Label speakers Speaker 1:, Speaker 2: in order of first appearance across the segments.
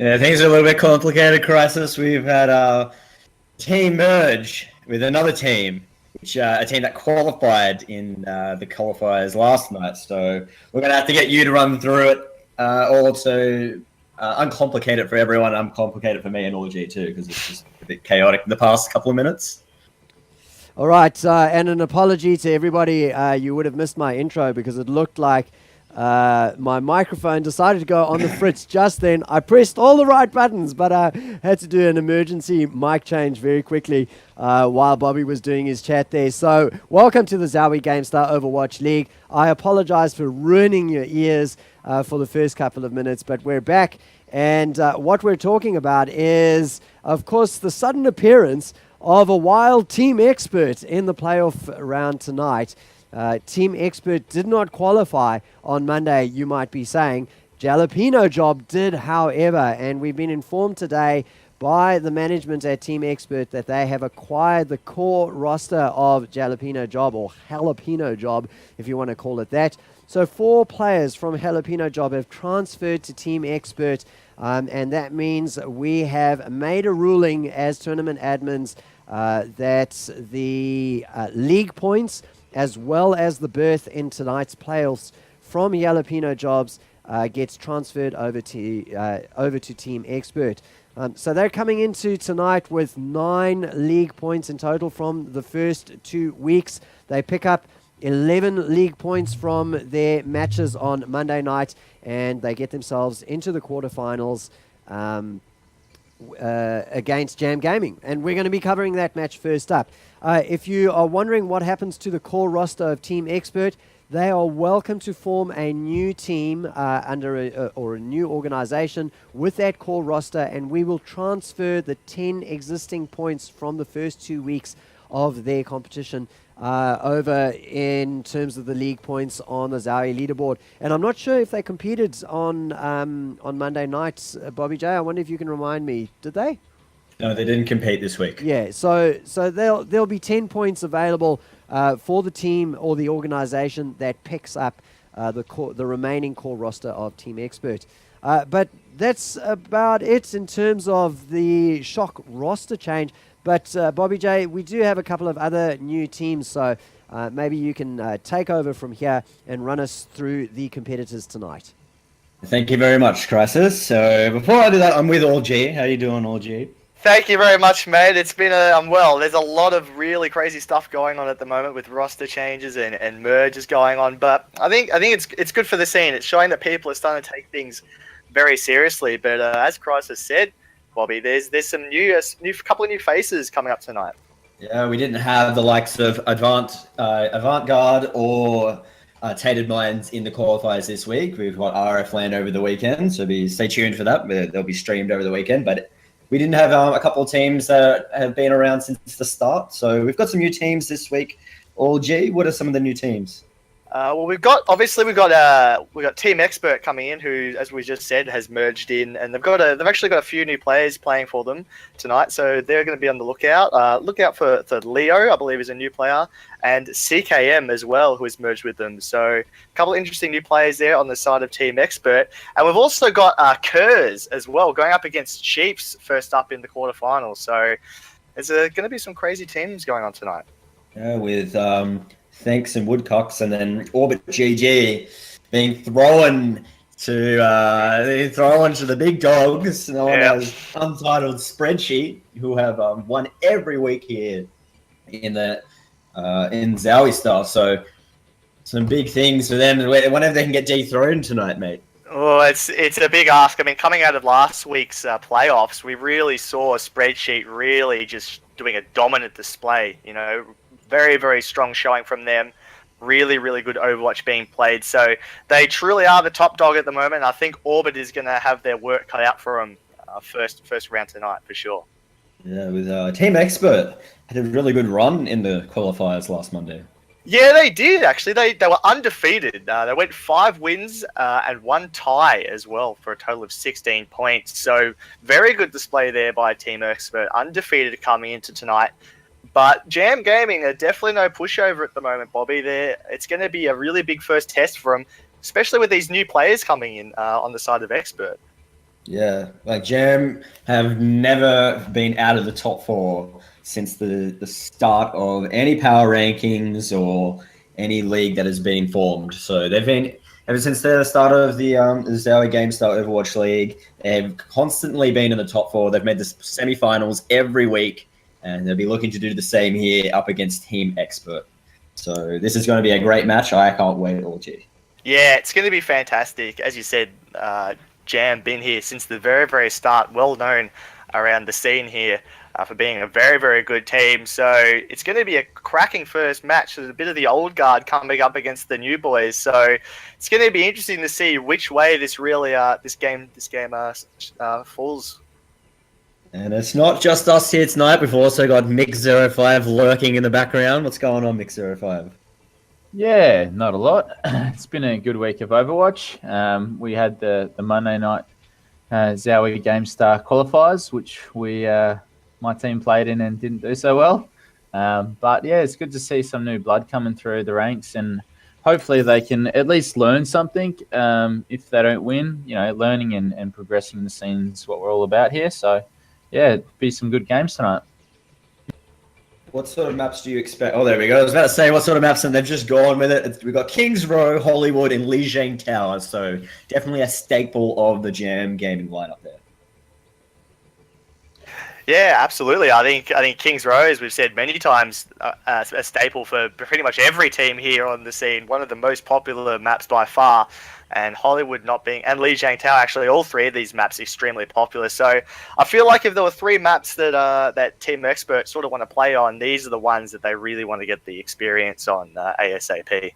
Speaker 1: Yeah, things are a little bit complicated, Crisis. We've had a team merge with another team, which a team that qualified in the qualifiers last night. So we're going to have to get you to run through it. Also, uncomplicated for everyone, uncomplicated for me and OG too, because it's just a bit chaotic in the past couple of minutes.
Speaker 2: All right, and an apology to everybody. You would have missed my intro because it looked like my microphone decided to go on the fritz just then. I pressed all the right buttons, but I had to do an emergency mic change very quickly while Bobby was doing his chat there. So welcome to the ZOWIE GameStar Overwatch League. I apologize for ruining your ears for the first couple of minutes, but we're back. And what we're talking about is, of course, the sudden appearance of a wild team expert in the playoff round tonight. Team Expert did not qualify on Monday, you might be saying. Jalapeno Job did, however, and we've been informed today by the management at Team Expert that they have acquired the core roster of Jalapeno Job, or Jalapeno Job, if you want to call it that. So 4 players from Jalapeno Job have transferred to Team Expert, and that means we have made a ruling as tournament admins that the league points as well as the berth in tonight's playoffs from Jalapeno Jobs gets transferred over to Team Expert. So they're coming into tonight with 9 league points in total from the first 2 weeks. They pick up 11 league points from their matches on Monday night, and they get themselves into the quarterfinals against Jam Gaming, and we're going to be covering that match first up. If you are wondering what happens to the core roster of Team Expert, they are welcome to form a new team under a new organization with that core roster, and we will transfer the 10 existing points from the first 2 weeks of their competition over in terms of the league points on the ZOWIE leaderboard. And I'm not sure if they competed on Monday nights, Bobby J. I wonder if you can remind me. Did they?
Speaker 1: No, they didn't compete this week.
Speaker 2: Yeah, so there'll be 10 points available for the team or the organization that picks up the remaining core roster of Team Expert. But that's about it in terms of the shock roster change. But Bobby J, we do have a couple of other new teams, so maybe you can take over from here and run us through the competitors tonight.
Speaker 1: Thank you very much, Crisis. So before I do that, I'm with OG. How you doing, OG?
Speaker 3: Thank you very much, mate. It's been well, there's a lot of really crazy stuff going on at the moment with roster changes and mergers going on, but I think it's good for the scene. It's showing that people are starting to take things very seriously. But as Crisis said, Bobby, there's some couple of new faces coming up tonight.
Speaker 1: Yeah, we didn't have the likes of Avant-Garde or Tainted Minds in the qualifiers this week. We've got RF Land over the weekend, so stay tuned for that. They'll be streamed over the weekend. But we didn't have a couple of teams that have been around since the start. So we've got some new teams this week. OG, what are some of the new teams?
Speaker 3: Well, we've got Team Expert coming in, who, as we just said, has merged in, and they've actually got a few new players playing for them tonight, so they're going to be on the lookout. Look out for Leo, I believe, is a new player, and CKM as well, who has merged with them. So a couple of interesting new players there on the side of Team Expert, and we've also got Kurz as well going up against Chiefs first up in the quarterfinals. So there's going to be some crazy teams going on tonight.
Speaker 1: Yeah, with Thanks and Woodcocks, and then Orbit GG being thrown to the big dogs known as Untitled Spreadsheet, who have won every week here in ZOWIE style. So some big things for them. Whenever they can get dethroned tonight, mate.
Speaker 3: Oh, it's a big ask. I mean, coming out of last week's playoffs, we really saw a Spreadsheet really just doing a dominant display. You know, very, very strong showing from them. Really, really good Overwatch being played. So they truly are the top dog at the moment. I think Orbit is going to have their work cut out for them first round tonight for sure.
Speaker 1: Yeah, with Team Expert had a really good run in the qualifiers last Monday.
Speaker 3: Yeah, they did actually. They were undefeated. They went 5 wins and 1 tie as well for a total of 16 points. So very good display there by Team Expert. Undefeated coming into tonight. But Jam Gaming are definitely no pushover at the moment, Bobby. It's going to be a really big first test for them, especially with these new players coming in on the side of Expert.
Speaker 1: Yeah, like Jam have never been out of the top four since the start of any power rankings or any league that has been formed. So they've been ever since the start of the ZOWIE GameStar Overwatch League. They've constantly been in the top four. They've made the semifinals every week, and they'll be looking to do the same here up against Team Expert. So this is going to be a great match. I can't wait, Orchie.
Speaker 3: Yeah, it's going to be fantastic. As you said, Jam been here since the very, very start, well known around the scene here for being a very, very good team. So it's going to be a cracking first match. There's a bit of the old guard coming up against the new boys. So it's going to be interesting to see which way this really this game falls.
Speaker 1: And it's not just us here tonight. We've also got Mick05 lurking in the background. What's going on, Mick05?
Speaker 4: Yeah, not a lot. It's been a good week of Overwatch. We had the Monday night ZOWIE GameStar qualifiers, which my team played in and didn't do so well. But yeah, it's good to see some new blood coming through the ranks, and hopefully they can at least learn something. If they don't win, learning and progressing the scene is what we're all about here. So yeah, it'll be some good games tonight.
Speaker 1: What sort of maps do you expect? Oh, there we go. I was about to say what sort of maps, and they've just gone with it. We've got Kings Row, Hollywood, and Lijiang Tower. So definitely a staple of the Jam gaming lineup there.
Speaker 3: Yeah, absolutely. I think Kings Row, as we've said many times, a staple for pretty much every team here on the scene. One of the most popular maps by far, and Hollywood not being, and Lijiang Tower, actually, all three of these maps extremely popular. So I feel like if there were three maps that Team Expert sort of want to play on, these are the ones that they really want to get the experience on ASAP.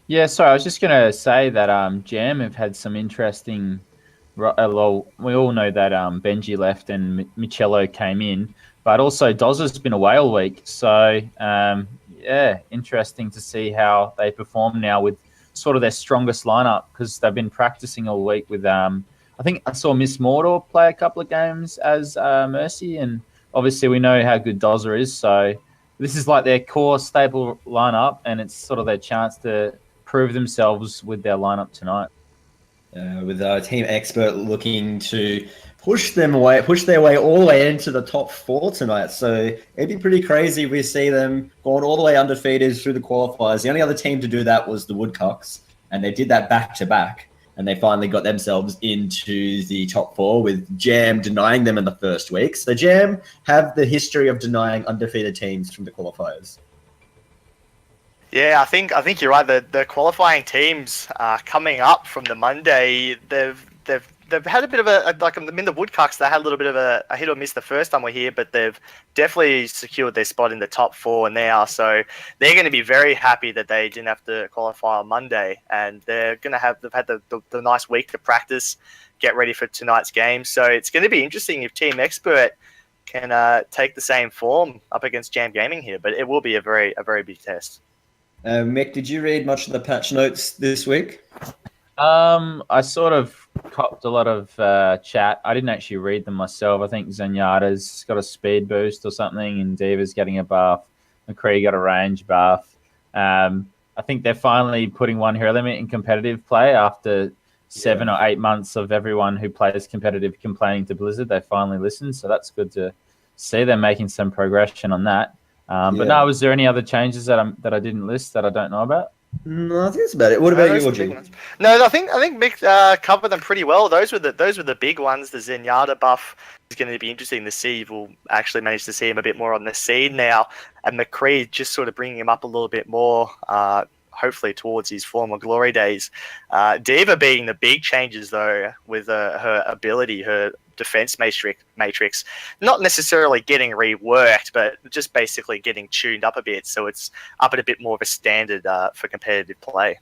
Speaker 4: Yeah, sorry, I was just going to say that Jam have had some interesting. Well, we all know that Benji left and Michello came in, but also Dozza's been away all week. So, yeah, interesting to see how they perform now with sort of their strongest lineup, because they've been practicing all week with, I think I saw Miss Mordor play a couple of games as Mercy, and obviously we know how good Dozza is. So this is like their core staple lineup, and it's sort of their chance to prove themselves with their lineup tonight.
Speaker 1: With Team Expert looking to push their way all the way into the top four tonight. So it'd be pretty crazy if we see them going all the way undefeated through the qualifiers. The only other team to do that was the Woodcocks, and they did that back to back, and they finally got themselves into the top four with Jam denying them in the first week. So Jam have the history of denying undefeated teams from the qualifiers.
Speaker 3: Yeah, I think you're right. The qualifying teams coming up from the Monday, they've had a bit of I mean, the Woodcocks, they had a little bit of a hit or miss the first time we're here, but they've definitely secured their spot in the top four now. So they're going to be very happy that they didn't have to qualify on Monday, and they've had the nice week to practice, get ready for tonight's game. So it's going to be interesting if Team Expert can take the same form up against Jam Gaming here, but it will be a very big test.
Speaker 1: Mick, did you read much of the patch notes this week?
Speaker 4: I sort of copped a lot of chat. I didn't actually read them myself. I think Zenyatta's got a speed boost or something, and Diva's getting a buff. McCree got a range buff. I think they're finally putting one hero limit in competitive play after 7 or 8 months of everyone who plays competitive complaining to Blizzard. They finally listened, so that's good to see. They're making some progression on that. But no, was there any other changes that I didn't list that I don't know about?
Speaker 1: No, I think that's about it. What about you, OG?
Speaker 3: No, I think Mick covered them pretty well. Those were the big ones. The Zenyatta buff is going to be interesting to see if we'll actually manage to see him a bit more on the scene now, and McCree just sort of bringing him up a little bit more. Hopefully towards his former glory days. Diva being the big changes though, with her ability, her defense matrix, not necessarily getting reworked, but just basically getting tuned up a bit, so it's up at a bit more of a standard for competitive play.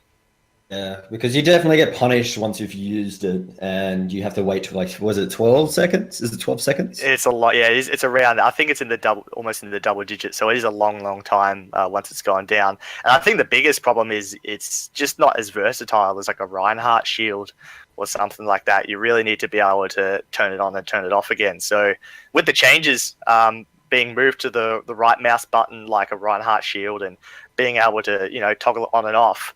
Speaker 1: Yeah, because you definitely get punished once you've used it, and you have to wait till was it 12 seconds? Is it 12 seconds?
Speaker 3: It's a lot. Yeah, it's around. I think it's almost in the double digits. So it is a long time once it's gone down. And I think the biggest problem is it's just not as versatile as like a Reinhardt shield or something like that. You really need to be able to turn it on and turn it off again. So with the changes being moved to the right mouse button like a Reinhardt shield, and being able to toggle it on and off.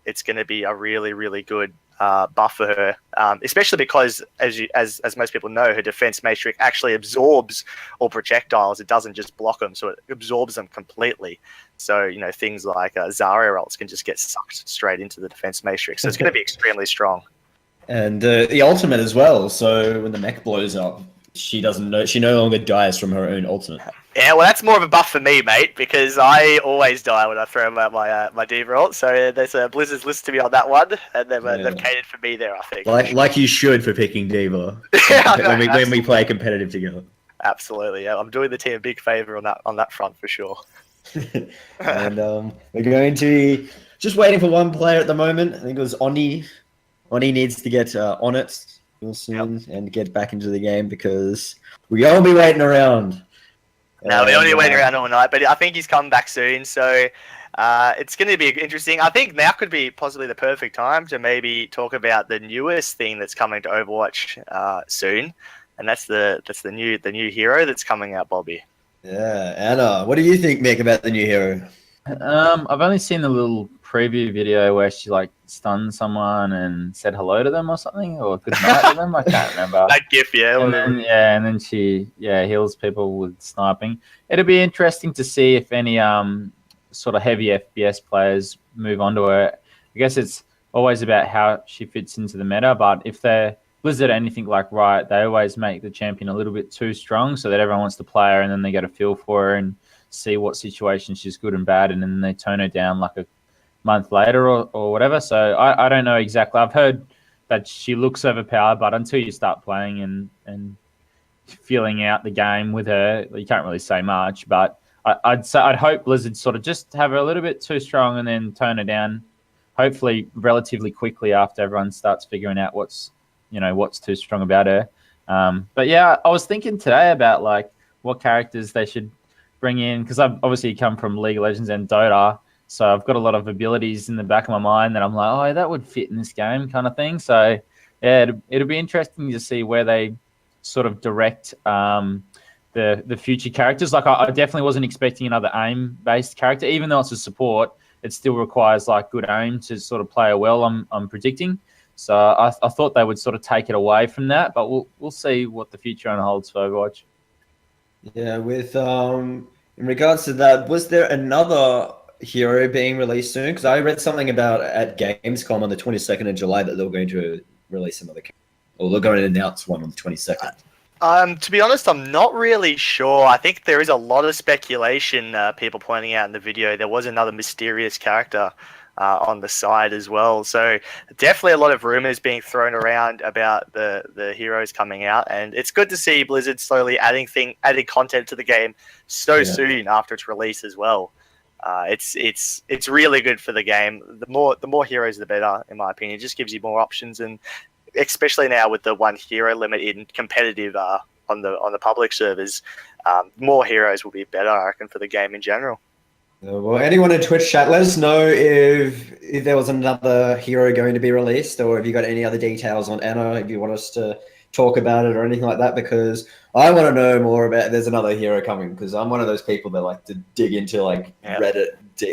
Speaker 3: It's going to be a really good buff for her, especially because, as most people know, her defense matrix actually absorbs all projectiles. It doesn't just block them, so it absorbs them completely. So, you know, things like Zarya ults can just get sucked straight into the defense matrix. So it's going to be extremely strong.
Speaker 1: And the ultimate as well. So when the mech blows up, she no longer dies from her own ultimate.
Speaker 3: Yeah, well, that's more of a buff for me, mate, because I always die when I throw my D.Va ult. So there's a Blizzard's listened to me on that one, and they've catered for me there, I think.
Speaker 1: Like you should for picking D.Va.
Speaker 3: Yeah,
Speaker 1: when we play competitive together.
Speaker 3: Absolutely, yeah. I'm doing the team a big favor on that front for sure.
Speaker 1: And we're going to be just waiting for one player at the moment. I think it was Oni. Oni needs to get on it real soon and get back into the game because we won't be waiting around.
Speaker 3: No, we're only waiting around all night, but I think he's coming back soon, so it's going to be interesting. I think now could be possibly the perfect time to maybe talk about the newest thing that's coming to Overwatch soon, and that's the new hero that's coming out, Bobby.
Speaker 1: Yeah, Anna, what do you think, Mick, about the new hero?
Speaker 4: I've only seen the little preview video where she like stunned someone and said hello to them or something, or good night to them. I can't remember.
Speaker 3: That gif, yeah.
Speaker 4: And then she heals people with sniping. It'll be interesting to see if any sort of heavy FPS players move on to her. I guess it's always about how she fits into the meta, but if they're Blizzard anything like Riot, they always make the champion a little bit too strong so that everyone wants to play her, and then they get a feel for her and see what situations she's good and bad, and then they tone her down like a month later or whatever. So I don't know exactly. I've heard that she looks overpowered, but until you start playing and feeling out the game with her, you can't really say much. But I'd hope Blizzard sort of just have her a little bit too strong and then tone her down, hopefully relatively quickly after everyone starts figuring out what's too strong about her. But yeah, I was thinking today about like what characters they should bring in, because I've obviously come from League of Legends and Dota, so I've got a lot of abilities in the back of my mind that I'm like, oh, that would fit in this game kind of thing. So yeah, it'll be interesting to see where they sort of direct the future characters. Like I definitely wasn't expecting another aim-based character, even though it's a support. It still requires like good aim to sort of play well. I'm predicting. So I thought they would sort of take it away from that, but we'll see what the future unholds for Overwatch.
Speaker 1: Yeah, with in regards to that, was there another hero being released soon? Because I read something about at Gamescom on the 22nd of July that they were going to release another character, or they're going to announce one on the 22nd.
Speaker 3: To be honest, I'm not really sure. I think there is a lot of speculation, people pointing out in the video. There was another mysterious character on the side as well. So definitely a lot of rumors being thrown around about the heroes coming out, and it's good to see Blizzard slowly adding content to the game soon after its release as well. It's really good for the game. The more heroes, the better, in my opinion. It just gives you more options, and especially now with the one hero limit in competitive on the public servers, more heroes will be better, I reckon, for the game in general.
Speaker 1: Well, anyone in Twitch chat, let us know if there was another hero going to be released, or if you got any other details on Anna, if you want us to talk about it or anything like that, because I want to know more about if there's another hero coming, because I'm one of those people that like to dig into like Reddit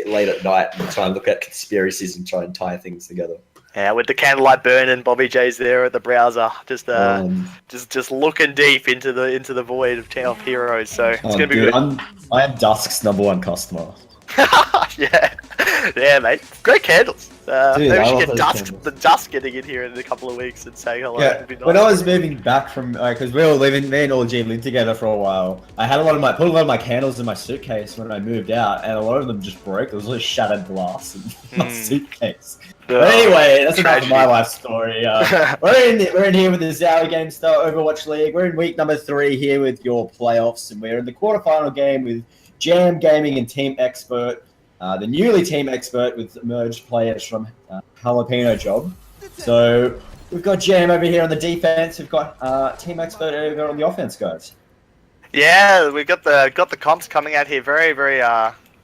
Speaker 1: late at night and try and look at conspiracies and try and tie things together. Yeah,
Speaker 3: with the candlelight burning, Bobby J's there at the browser, just looking deep into the void of heroes. So it's gonna be good.
Speaker 1: I am Dusk's #1 customer.
Speaker 3: yeah, mate. Great candles.
Speaker 1: Dude,
Speaker 3: maybe we should get the Dusk getting in here in a couple of weeks and saying hello.
Speaker 1: Yeah, nice. When I was moving back from, because we were living, me and Orgy lived together for a while. I had put a lot of my candles in my suitcase when I moved out, and a lot of them just broke. There was like shattered glass in my suitcase. But anyway, that's enough of my life story. We're in here with the ZOWIE GameStar Overwatch League. We're in week number 3 here with your playoffs, and we're in the quarterfinal game with Jam Gaming and Team Expert, the newly Team Expert with merged players from Jalapeno Job. So we've got Jam over here on the defense. We've got Team Expert over on the offense, guys.
Speaker 3: Yeah, we've got the comps coming out here very, very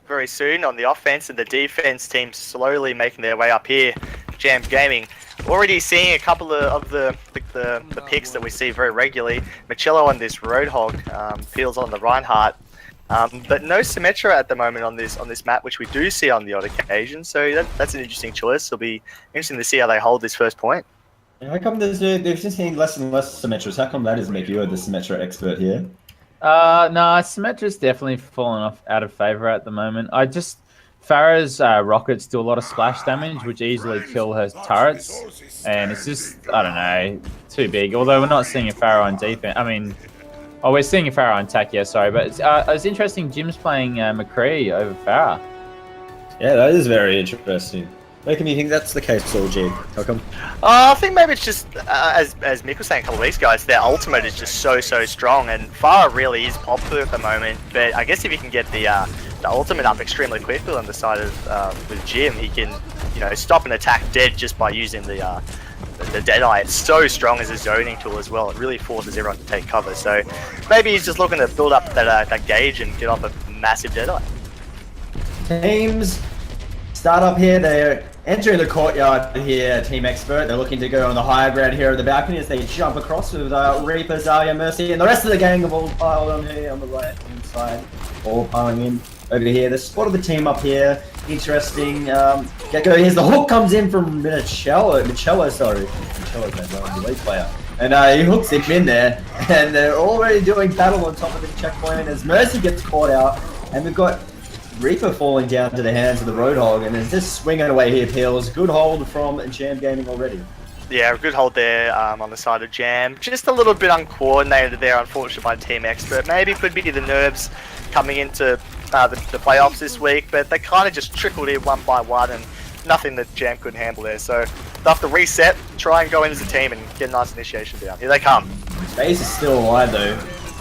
Speaker 3: very soon on the offense, and the defense team slowly making their way up here. Jam Gaming already seeing a couple of the picks that we see very regularly. Michello on this Roadhog, Peels on the Reinhardt. But no Symmetra at the moment on this map, which we do see on the odd occasion. So that's an interesting choice. It'll be interesting to see how they hold this first point.
Speaker 1: How come there's just seeing less and less Symmetras? How come that doesn't make you the Symmetra expert here?
Speaker 4: No, Symmetra's definitely fallen off out of favor at the moment. Farah's rockets do a lot of splash damage, which easily kill her turrets, and it's just, I don't know, too big. Although we're not seeing a Farah on defense. I mean, we're seeing a Farah on attack, yeah, sorry. But it's interesting, Jim's playing McCree over Farah.
Speaker 1: Yeah, that is very interesting. Making me think that's the case, ZOWIE. How come?
Speaker 3: I think maybe it's just, as Mick was saying a couple of weeks ago, their ultimate is just so strong, and Farah really is popular at the moment. But I guess if you can get the ultimate up extremely quickly on the side of with Jim, he can, you know, stop an attack dead just by using the Deadeye. It's so strong as a zoning tool as well. It really forces everyone to take cover. So maybe he's just looking to build up that gauge and get off a massive Deadeye.
Speaker 1: Teams start up here. They're entering the courtyard here, Team Expert. They're looking to go on the higher ground here at the balcony as they jump across with Reaper, ZOWIE, Mercy, and the rest of the gang have all piled on here on the right hand side, all piling in over here. The spot of the team up here, interesting. Get-go, here's the hook comes in from Michello, sorry. Michello's the elite player. And he hooks him in there, and they're already doing battle on top of the checkpoint as Mercy gets caught out, and we've got Reaper falling down to the hands of the Roadhog, and is just swinging away here, Peels. Good hold from Jam Gaming already. Yeah,
Speaker 3: good hold there on the side of Jam. Just a little bit uncoordinated there, unfortunately, by Team Expert. Maybe it could be the nerves coming into the playoffs this week, but they kind of just trickled in one by one, and nothing that Jam couldn't handle there. So they'll have to reset, try and go in as a team, and get a nice initiation down. Here they come.
Speaker 1: Space is still alive, though.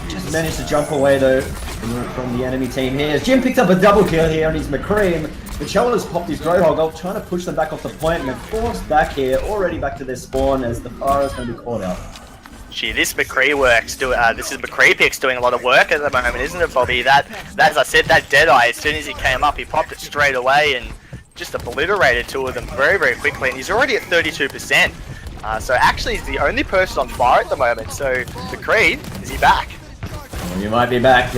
Speaker 1: Just managed to jump away, though, from the enemy team here. As Jim picks up a double kill here on his McCree. Michello's popped his Roadhog off, trying to push them back off the point, and they're forced back here, already back to their spawn, as the Farah's going to be caught out.
Speaker 3: Gee, this McCree works. This is McCree Picks doing a lot of work at the moment, isn't it, Bobby? That, as I said, that Deadeye, as soon as he came up, he popped it straight away and just obliterated two of them very quickly, and he's already at 32%. So actually, he's the only person on fire at the moment. So McCree, is he back?
Speaker 1: You might be back.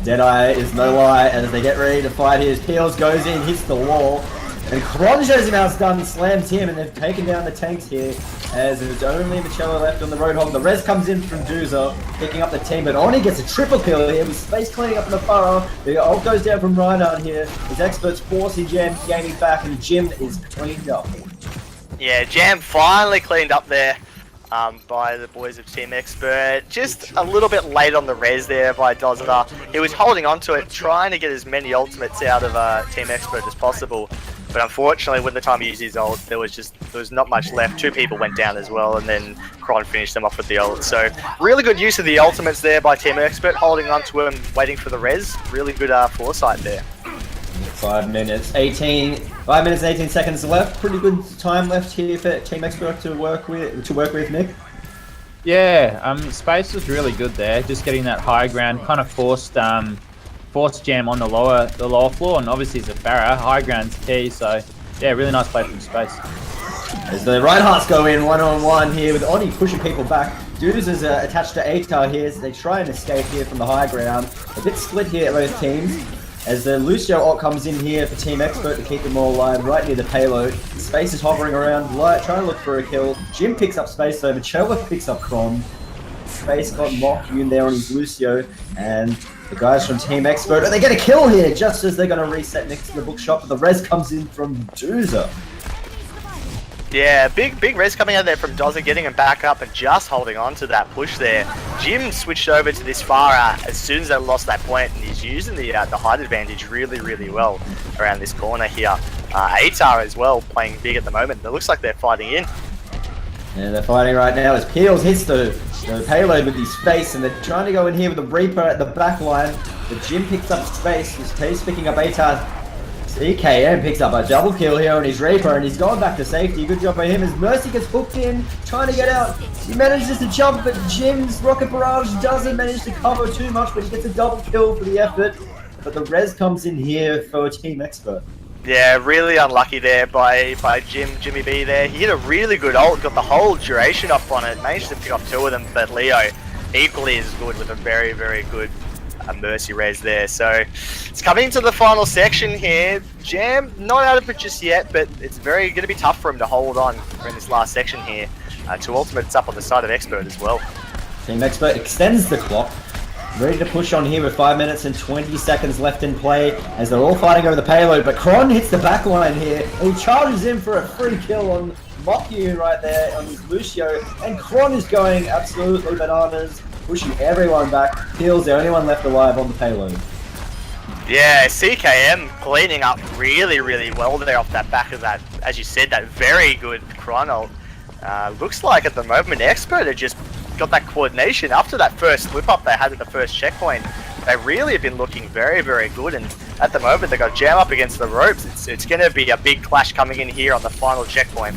Speaker 1: Deadeye is no lie as they get ready to fight here. Peels goes in, hits the wall, and Kron shows him how it's done, slams him, and they've taken down the tanks here as there's only Michello left on the Roadhog. The res comes in from Doozer, picking up the team, but Oni gets a triple kill here with Space cleaning up in the Farah. The ult goes down from Reinhardt here. His experts forcing Jam Gaming back, and Jim is cleaned up.
Speaker 3: Yeah, Jam finally cleaned up there. By the boys of Team Expert. Just a little bit late on the res there by Dozza. He was holding on to it, trying to get as many ultimates out of Team Expert as possible. But unfortunately, when the time he used his ult, there was not much left. Two people went down as well, and then Kron finished them off with the ult. So really good use of the ultimates there by Team Expert, holding on to him, waiting for the res. Really good foresight there.
Speaker 1: 5 minutes 18 seconds left. Pretty good time left here for Team Expert to work with, Nick.
Speaker 4: Yeah, Space was really good there, just getting that high ground, kind of forced Jam on the lower floor, and obviously it's a Farah, high ground's key, so yeah, really nice play from Space.
Speaker 1: As the Reinhardts go in one-on-one here with Oni pushing people back. Dudes is attached to ATAR here, so they try and escape here from the high ground. A bit split here at both teams. As the Lucio ult comes in here for Team Expert to keep them all alive right near the payload. Space is hovering around, trying to look for a kill. Jim picks up Space though, Michello picks up Kron. Space got mocked in there on his Lucio, and the guys from Team Expert, they get a kill here just as they're going to reset next to the bookshop. The res comes in from Doozer.
Speaker 3: Yeah, big res coming out there from Dozza, getting him back up and just holding on to that push there. Jim switched over to this Farah as soon as they lost that point, and he's using the height advantage really well around this corner here. ATAR as well, playing big at the moment. It looks like they're fighting in.
Speaker 1: Yeah, they're fighting right now as Peels hits the payload with his face, and they're trying to go in here with the Reaper at the back line. But Jim picks up Space, he's picking up ATAR. CKM picks up a double kill here on his Reaper, and he's gone back to safety. Good job by him as Mercy gets hooked in, trying to get out. He manages to jump, but Jim's Rocket Barrage doesn't manage to cover too much, but he gets a double kill for the effort. But the res comes in here for Team Expert.
Speaker 3: Yeah, really unlucky there by Jimmy B there. He hit a really good ult, got the whole duration up on it, managed to pick up two of them, but Leo equally as good with a very good a Mercy res there. So it's coming into the final section here. Jam not out of it just yet, but it's going to be tough for him to hold on in this last section here. To ultimate, it's up on the side of Expert as well.
Speaker 1: Team Expert extends the clock. Ready to push on here with 5 minutes and 20 seconds left in play as they're all fighting over the payload. But Kron hits the back line here and he charges in for a free kill on Mokyu right there on his Lucio. And Kron is going absolutely bananas, pushing everyone back. Peel's the only one left alive on the payload.
Speaker 3: Yeah, CKM cleaning up really, really well there off that back of that, as you said, that very good Kron ult. Looks like at the moment Expert have just got that coordination after that first slip up they had at the first checkpoint. They really have been looking very, very good, and at the moment they got Jam up against the ropes. It's going to be a big clash coming in here on the final checkpoint.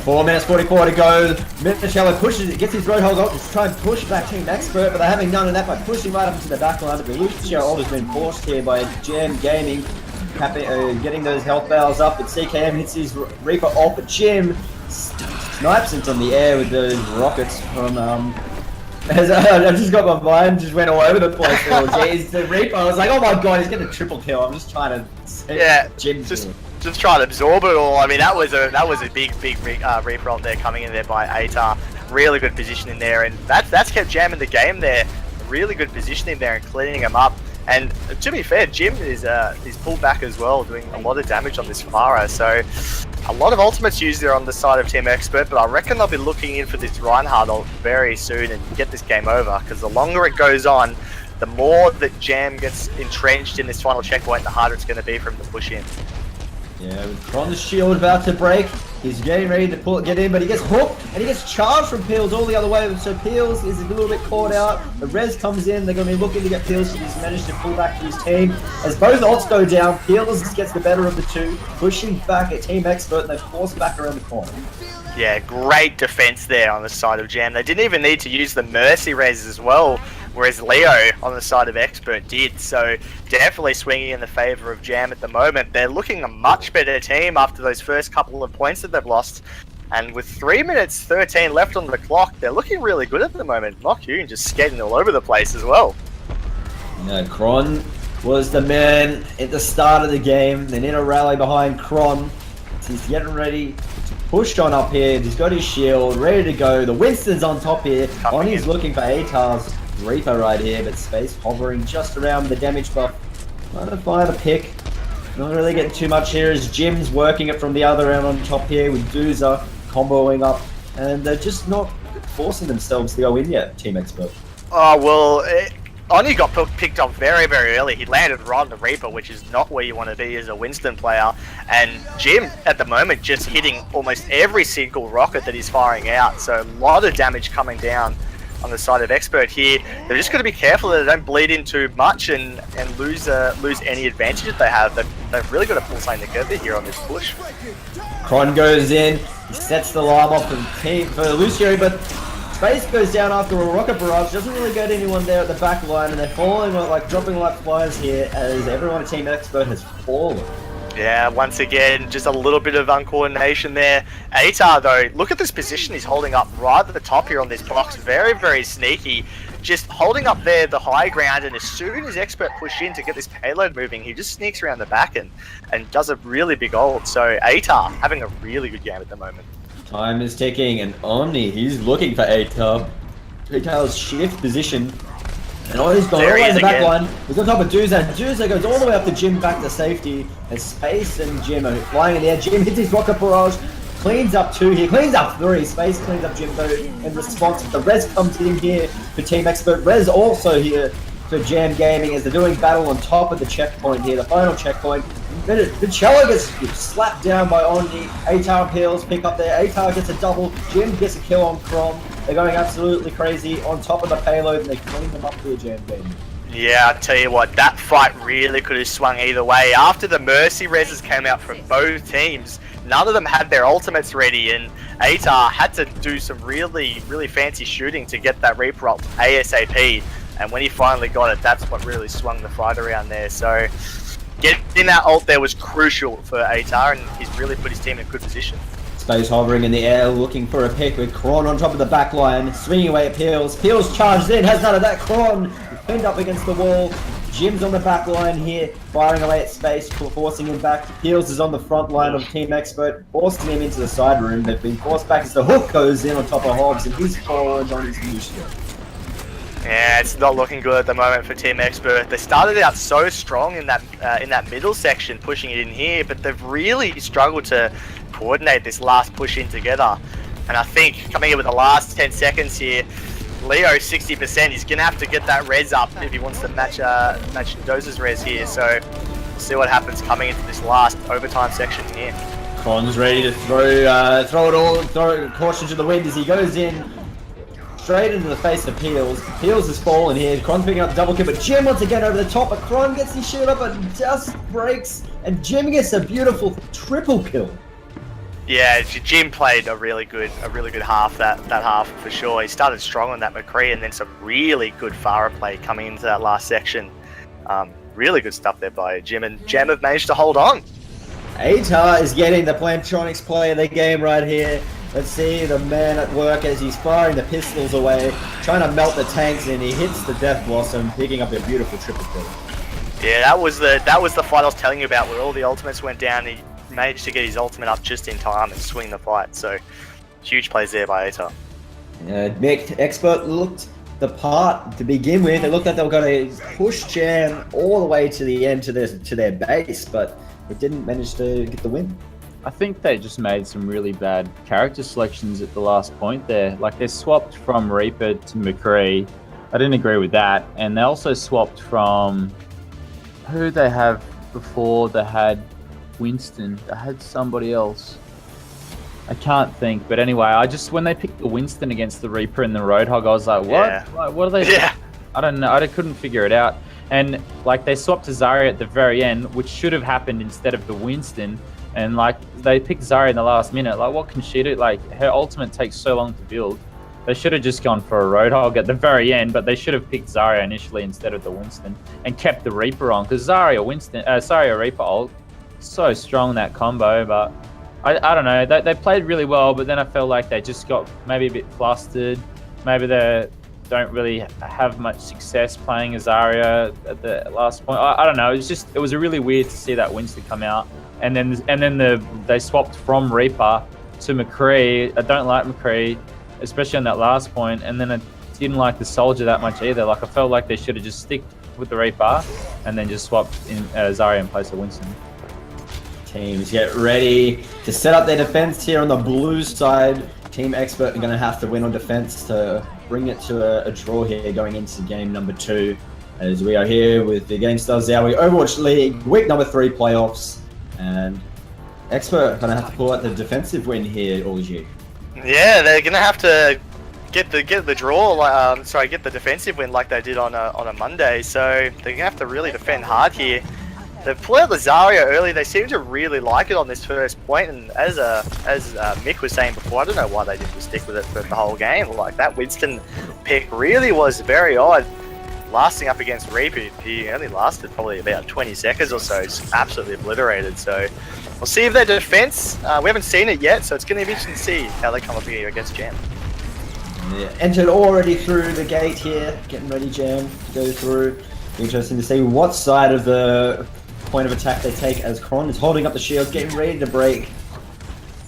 Speaker 1: 4 minutes 44 to go. Michello pushes it, gets his Roadhog ult to try and push back Team Expert, but they're having none of that by pushing right up into the back line. But the Lucio ult has been forced here by Jam Gaming, getting those health barrels up. But CKM hits his Reaper ult, but Jim snipes it from the air with those rockets from I just got my mind just went all over the place. Oh jeez, the Reaper, I was like, oh my god, he's getting a triple kill. I'm just trying to say Jim
Speaker 3: just try to absorb it all. I mean, that was a big Reaper ult there coming in there by ATAR. Really good positioning there, and that's kept Jam in the game there. Really good positioning there and cleaning him up. And to be fair, Jim is he's pulled back as well, doing a lot of damage on this Pharah. So a lot of ultimates used there on the side of Team Expert, but I reckon they'll be looking in for this Reinhardt ult very soon and get this game over, because the longer it goes on, the more that Jam gets entrenched in this final checkpoint, the harder it's going to be for him to push in.
Speaker 1: Yeah, with Kron's shield about to break, he's getting ready to get in, but he gets hooked and he gets charged from Peels all the other way. So Peels is a little bit caught out. The res comes in, they're going to be looking to get Peels, so he's managed to pull back to his team. As both ults go down, Peels gets the better of the two, pushing back at Team Expert, and they force back around the corner.
Speaker 3: Yeah, great defense there on the side of Jam. They didn't even need to use the Mercy res as well, whereas Leo on the side of Expert did. So definitely swinging in the favor of Jam at the moment. They're looking a much better team after those first couple of points that they've lost. And with 3 minutes 13 left on the clock, they're looking really good at the moment. Mokyu just skating all over the place as well.
Speaker 1: Yeah, Kron was the man at the start of the game. They need a rally behind Kron. He's getting ready to push on up here. He's got his shield ready to go. The Winston's on top here. Oni's looking for ATAR's Reaper right here, but Space hovering just around the damage buff. Trying to find a pick. Not really getting too much here as Jim's working it from the other end on top here with Dooza comboing up. And they're just not forcing themselves to go in yet, Team Expert.
Speaker 3: Oh, well, Oni got picked up very, very early. He landed right on the Reaper, which is not where you want to be as a Winston player. And Jim, at the moment, just hitting almost every single rocket that he's firing out. So a lot of damage coming down on the side of Expert here. They're just got to be careful that they don't bleed in too much and lose any advantage that they have. They've really got to pull something together here on this push.
Speaker 1: Kron goes in, he sets the alarm off for Lucio, but Space goes down after a rocket barrage. Doesn't really get anyone there at the back line, and they're falling like dropping like flies here as everyone at Team Expert has fallen.
Speaker 3: Yeah, once again, just a little bit of uncoordination there. ATAR, though, look at this position he's holding up right at the top here on this box. Very, very sneaky. Just holding up there the high ground, and as soon as Expert push in to get this payload moving, he just sneaks around the back and does a really big ult. So ATAR having a really good game at the moment.
Speaker 1: Time is ticking, and Omni, he's looking for ATAR. ATAR's shift position. And Omni's gone all the way in the back line. He's on top of Dooza, and Dooza goes all the way up to Jim back to safety. And Space and Jim are flying in the air. Jim hits his rocket barrage, cleans up 2 here, cleans up 3. Space cleans up Jim though in response. The Res comes in here for Team Expert. Res also here for Jam Gaming as they're doing battle on top of the checkpoint here, the final checkpoint. The cello gets slapped down by Ondi. ATAR Peels pick up there. ATAR gets a double. Jim gets a kill on Crom. They're going absolutely crazy on top of the payload, and they clean them up for the Jam Gaming.
Speaker 3: Yeah, I tell you what, that fight really could have swung either way. After the Mercy reses came out from both teams, none of them had their ultimates ready, and ATAR had to do some really, really fancy shooting to get that Reaper up ASAP. And when he finally got it, that's what really swung the fight around there. So getting that ult there was crucial for ATAR, and he's really put his team in a good position.
Speaker 1: Space hovering in the air, looking for a pick with Kron on top of the back line, swinging away at Peels. Peels charges in, has none of that. Kron pinned up against the wall. Jim's on the back line here, firing away at space, forcing him back. Heels is on the front line of Team Expert, forcing him into the side room. They've been forced back as the hook goes in on top of Hobbs, and he's fallen on his new shield.
Speaker 3: Yeah, it's not looking good at the moment for Team Expert. They started out so strong in that middle section, pushing it in here, but they've really struggled to coordinate this last push in together. And I think coming in with the last 10 seconds here, Leo 60%. He's gonna have to get that res up if he wants to match Doza's res here. So we'll see what happens coming into this last overtime section here.
Speaker 1: Cron's ready to throw caution to the wind as he goes in. Straight into the face of Peels. Peels has fallen here. Cron's picking up the double kill, but Jim once again over the top. But Cron gets his shield up and just breaks. And Jim gets a beautiful triple kill.
Speaker 3: Yeah, Jim played a really good half that half for sure. He started strong on that McCree, and then some really good Farah play coming into that last section. Really good stuff there by Jim, and Jam have managed to hold on.
Speaker 1: Atar is getting the plantronics play of the game right here. Let's see the man at work as he's firing the pistols away, trying to melt the tanks, and he hits the Death Blossom, picking up a beautiful triple kill.
Speaker 3: Yeah, that was the fight I was telling you about, where all the ultimates went down. He managed to get his ultimate up just in time and swing the fight. So huge plays there by Atar.
Speaker 1: Nick Expert looked the part to begin with. It looked like they were going to push Jam all the way to the end to their base, but it didn't manage to get the win.
Speaker 4: I think they just made some really bad character selections at the last point there. Like, they swapped from Reaper to McCree. I didn't agree with that. And they also swapped from... Who they have before? They had Winston. They had somebody else. I can't think. But anyway, when they picked the Winston against the Reaper and the Roadhog, I was like, what?
Speaker 3: Yeah.
Speaker 4: Like, what are they...
Speaker 3: Yeah.
Speaker 4: I don't know. I couldn't figure it out. And, like, they swapped to Zarya at the very end, which should have happened instead of the Winston. And, like, they picked Zarya in the last minute. Like, what can she do? Like, her ultimate takes so long to build. They should have just gone for a Roadhog at the very end, but they should have picked Zarya initially instead of the Winston and kept the Reaper on. Because Zarya Reaper ult, so strong, that combo. But I don't know. They played really well, but then I felt like they just got maybe a bit flustered. Maybe they don't really have much success playing as Zarya at the last point. I don't know. It was really weird to see that Winston come out. And then they swapped from Reaper to McCree. I don't like McCree, especially on that last point. And then I didn't like the Soldier that much either. Like, I felt like they should have just stick with the Reaper and then just swapped in Zarya in place of Winston.
Speaker 1: Teams get ready to set up their defense here on the blue side. Team Expert are going to have to win on defense to bring it to a draw here going into game number 2. As we are here with the GameStar ZOWIE Overwatch League week number 3 playoffs. And Expert gonna have to pull out the defensive win here, Orgy.
Speaker 3: Yeah, they're gonna have to get the draw. Get the defensive win like they did on a Monday. So they're gonna have to really defend hard here. They've pulled out the Zarya early. They seem to really like it on this first point. And as Mick was saying before, I don't know why they didn't stick with it for the whole game. Like, that Winston pick really was very odd. Lasting up against Reaper, he only lasted probably about 20 seconds or so. Just absolutely obliterated. So we'll see if their defense, we haven't seen it yet, so it's going to be interesting to see how they come up here against Jam.
Speaker 1: Yeah, entered already through the gate here, getting ready Jam to go through. Interesting to see what side of the point of attack they take as Cron is holding up the shield, getting ready to break.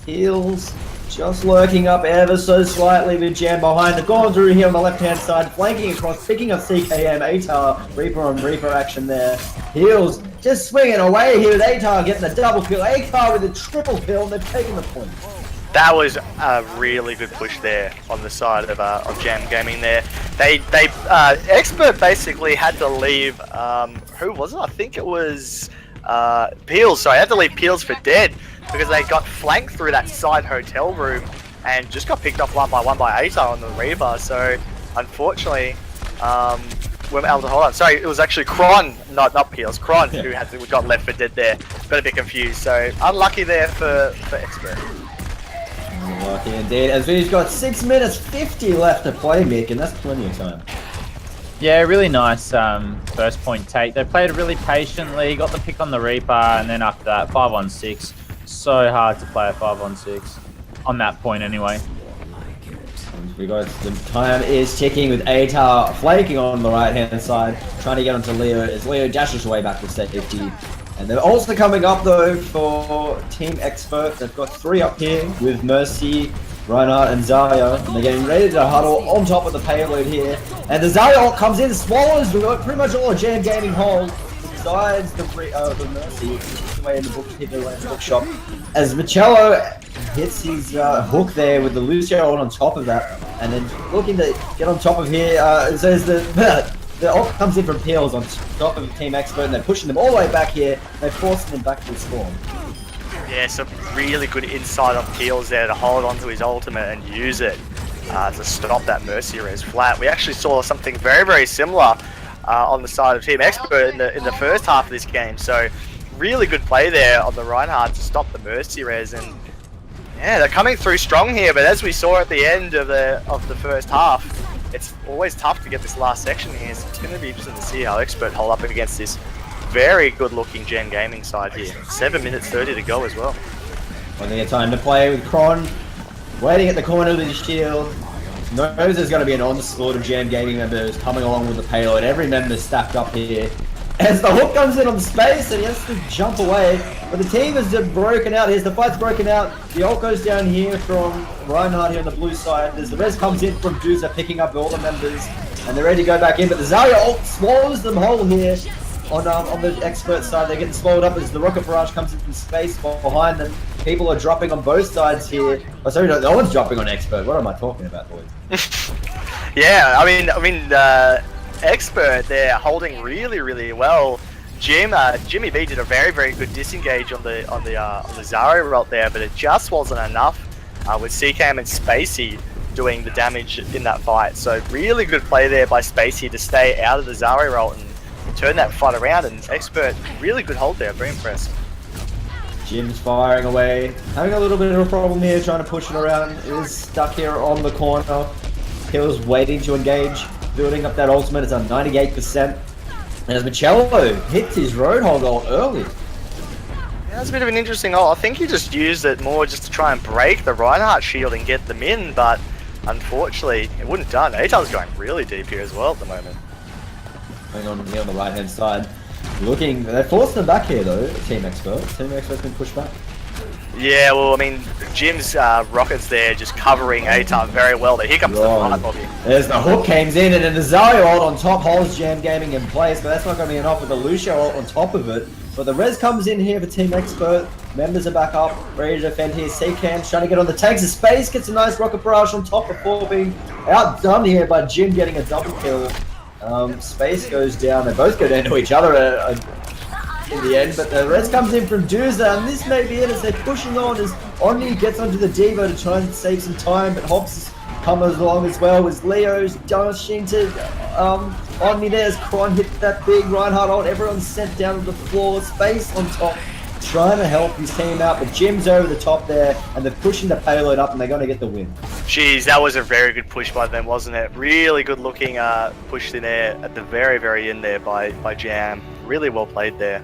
Speaker 1: Heals. Just lurking up ever so slightly with Jam behind. They've gone through here on the left-hand side, flanking across, picking up CKM. Atar, Reaper on Reaper action there. Heals just swinging away here with Atar getting the double kill. Atar with a triple kill, and they've taken the point.
Speaker 3: That was a really good push there on the side of Jam Gaming there. They Expert basically had to leave, who was it? I think it was Peels. Sorry, I had to leave Peels for dead, because they got flanked through that side hotel room and just got picked off one by Atar on the Reaper. So unfortunately, we're able to hold on. Sorry, it was actually Cron, not Peels, Cron, who got left for dead there. Got a bit confused. So unlucky there for Expert.
Speaker 1: Unlucky indeed, as we've got 6 minutes 50 left to play, Mick, and that's plenty of time.
Speaker 4: Yeah, really nice first point take. They played really patiently, got the pick on the Reaper, and then after that, 5-on-6. So hard to play a 5-on-6 on that point anyway.
Speaker 1: The time is ticking with Atar flanking on the right-hand side, trying to get onto Leo as Leo dashes away back to safety. And they're also coming up though for Team Expert. They've got 3 up here with Mercy, Reinhardt and Zarya, and they're getting ready to huddle on top of the payload here. And the Zarya ult comes in, swallows pretty much all of Jam Gaming hold, besides the Mercy, which is away in the bookshop. As Michello hits his hook there with the Lucio on top of that, and then looking to get on top of here, so as the ult comes in from Peels on top of Team Expert, and they're pushing them all the way back here. They're forcing them back to the spawn.
Speaker 3: Yeah, some really good insight on Peels there to hold onto his ultimate and use it to stop that Mercy res flat. We actually saw something very, very similar on the side of Team Expert in the first half of this game. So really good play there on the Reinhardt to stop the Mercy res, and yeah, they're coming through strong here. But as we saw at the end of the first half, it's always tough to get this last section here. So it's going to be interesting to see how Expert hold up against this very good looking Gen Gaming side here. 7 minutes 30 to go as well.
Speaker 1: Plenty of time to play with Kron, waiting at the corner with his shield. Knows there's going to be an onslaught of Gen Gaming members coming along with the payload. Every member's stacked up here. As the hook comes in on the space and he has to jump away. But the team has just broken out. Here's the fight's broken out. The ult goes down here from Reinhardt here on the blue side. As the res comes in from Duza picking up all the members. And they're ready to go back in. But the Zarya ult swallows them whole here. On the Expert side, they're getting swallowed up as the rocket barrage comes in from space behind them. People are dropping on both sides here. Oh, sorry, no one's dropping on Expert. What am I talking about, boys?
Speaker 3: Yeah, I mean, Expert, they're holding really, really well. Jimmy B did a very, very good disengage on the Zarya ult there, but it just wasn't enough with CCAM and Spacey doing the damage in that fight. So really good play there by Spacey to stay out of the Zarya ult and turn that fight around, and Expert, really good hold there, very impressed.
Speaker 1: Jim's firing away, having a little bit of a problem here, trying to push it around. Is stuck here on the corner. Hill's waiting to engage, building up that ultimate. It's on 98%. And as Michello hits his Roadhog ult early.
Speaker 3: Yeah, that's a bit of an interesting ult. I think he just used it more just to try and break the Reinhardt shield and get them in, but unfortunately, it wouldn't done. Atar's going really deep here as well at the moment.
Speaker 1: Going on here on the right hand side. Looking, they're forcing them back here though, Team Expert. Team Expert's been pushed back.
Speaker 3: Yeah, well, I mean, Jim's rockets there just covering Atar very well. But here comes the fight, Bobby.
Speaker 1: There's the hook comes in, and then the Zarya ult on top holds Jam Gaming in place, but that's not going to be enough with the Lucio ult on top of it. But the res comes in here for Team Expert. Members are back up, ready to defend here. C-Cam's trying to get on the tanks of space, gets a nice rocket barrage on top before being outdone here by Jim getting a double kill. Space goes down. They both go down to each other in the end, but the res comes in from Duza, and this may be it as they're pushing on as Omni gets onto the Devo to try and save some time, but Hobbs comes along as well as Leo's dashing to Omni there as Kron hit that big Reinhardt ult. Everyone's sent down to the floor, Space on top, trying to help his team out, but Jim's over the top there, and they're pushing the payload up, and they're going to get the win.
Speaker 3: Jeez, that was a very good push by them, wasn't it? Really good looking push in there at the very, very end there by Jam. Really well played there.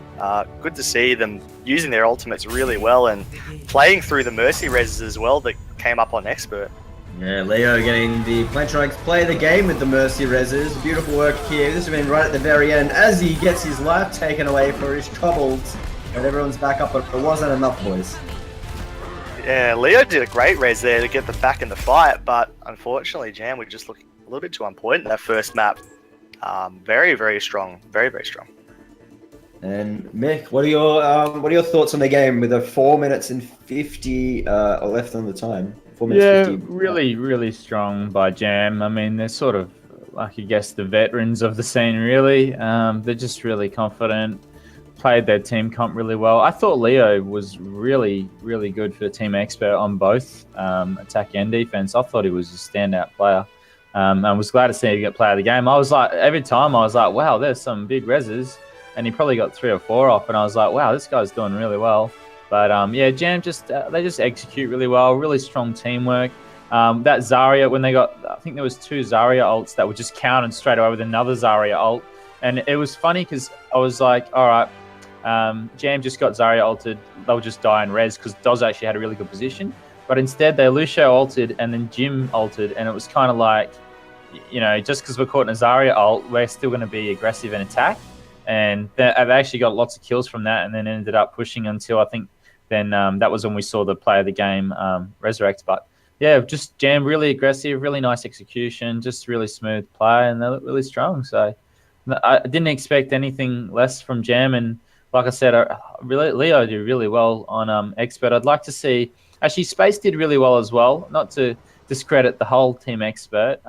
Speaker 3: Good to see them using their ultimates really well and playing through the Mercy reses as well that came up on Expert.
Speaker 1: Yeah, Leo getting the plantronics play the game with the Mercy reses. Beautiful work here. This has been right at the very end as he gets his life taken away for his troubles. And everyone's back up, but it wasn't enough, boys.
Speaker 3: Yeah, Leo did a great res there to get them back in the fight, but unfortunately, Jam were just looking a little bit too on point in that first map. Very, very strong. Very, very strong.
Speaker 1: And Mick, what are your thoughts on the game with a 4 minutes and 50 left on the time? 4 minutes 50.
Speaker 4: Really, really strong by Jam. I mean, they're sort of like, I guess, the veterans of the scene, really. They're just really confident. Played their team comp really well. I thought Leo was really, really good for Team Expert on both attack and defense. I thought he was a standout player. I was glad to see him get player of the game. I was like, every time I was like, wow, there's some big reses. And he probably got 3 or 4 off. And I was like, wow, this guy's doing really well. But yeah, Jam they just execute really well. Really strong teamwork. That Zarya, when they got, I think there was 2 Zarya ults that were just countered straight away with another Zarya ult. And it was funny because I was like, all right, Jam just got Zarya ulted. They'll just die in res because Doz actually had a really good position. but instead they Lucio ulted and then Jim ulted, and it was kind of like, you know, just because we're caught in a Zarya ult, we're still going to be aggressive and attack. And they actually got lots of kills from that, and then ended up pushing until I think then that was when we saw the play of the game resurrect. But yeah, just Jam really aggressive, really nice execution, just really smooth play, and they look really strong. So I didn't expect anything less from Jam, and like I said, Leo did really well on Expert. I'd like to see, actually Space did really well as well, not to discredit the whole team Expert.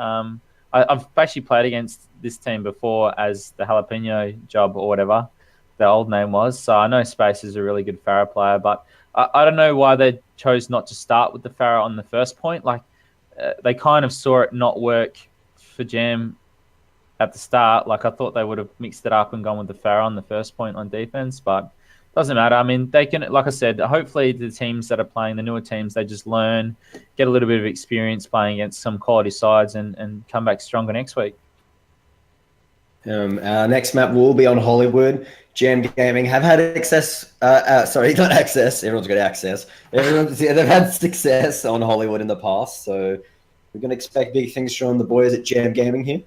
Speaker 4: I've actually played against this team before as the Jalapeno job or whatever the old name was. So I know Space is a really good Pharah player, but I don't know why they chose not to start with the Pharah on the first point. Like they kind of saw it not work for Jam at the start. Like I thought they would have mixed it up and gone with the Pharah on the first point on defense, but doesn't matter. I mean, they can, like I said, hopefully the teams that are playing, the newer teams, they just learn, get a little bit of experience playing against some quality sides and come back stronger next week.
Speaker 1: Our next map will be on Hollywood. Jam Gaming have had access, sorry, not access, everyone's got access. They've had success on Hollywood in the past, so we're going to expect big things from the boys at Jam Gaming here.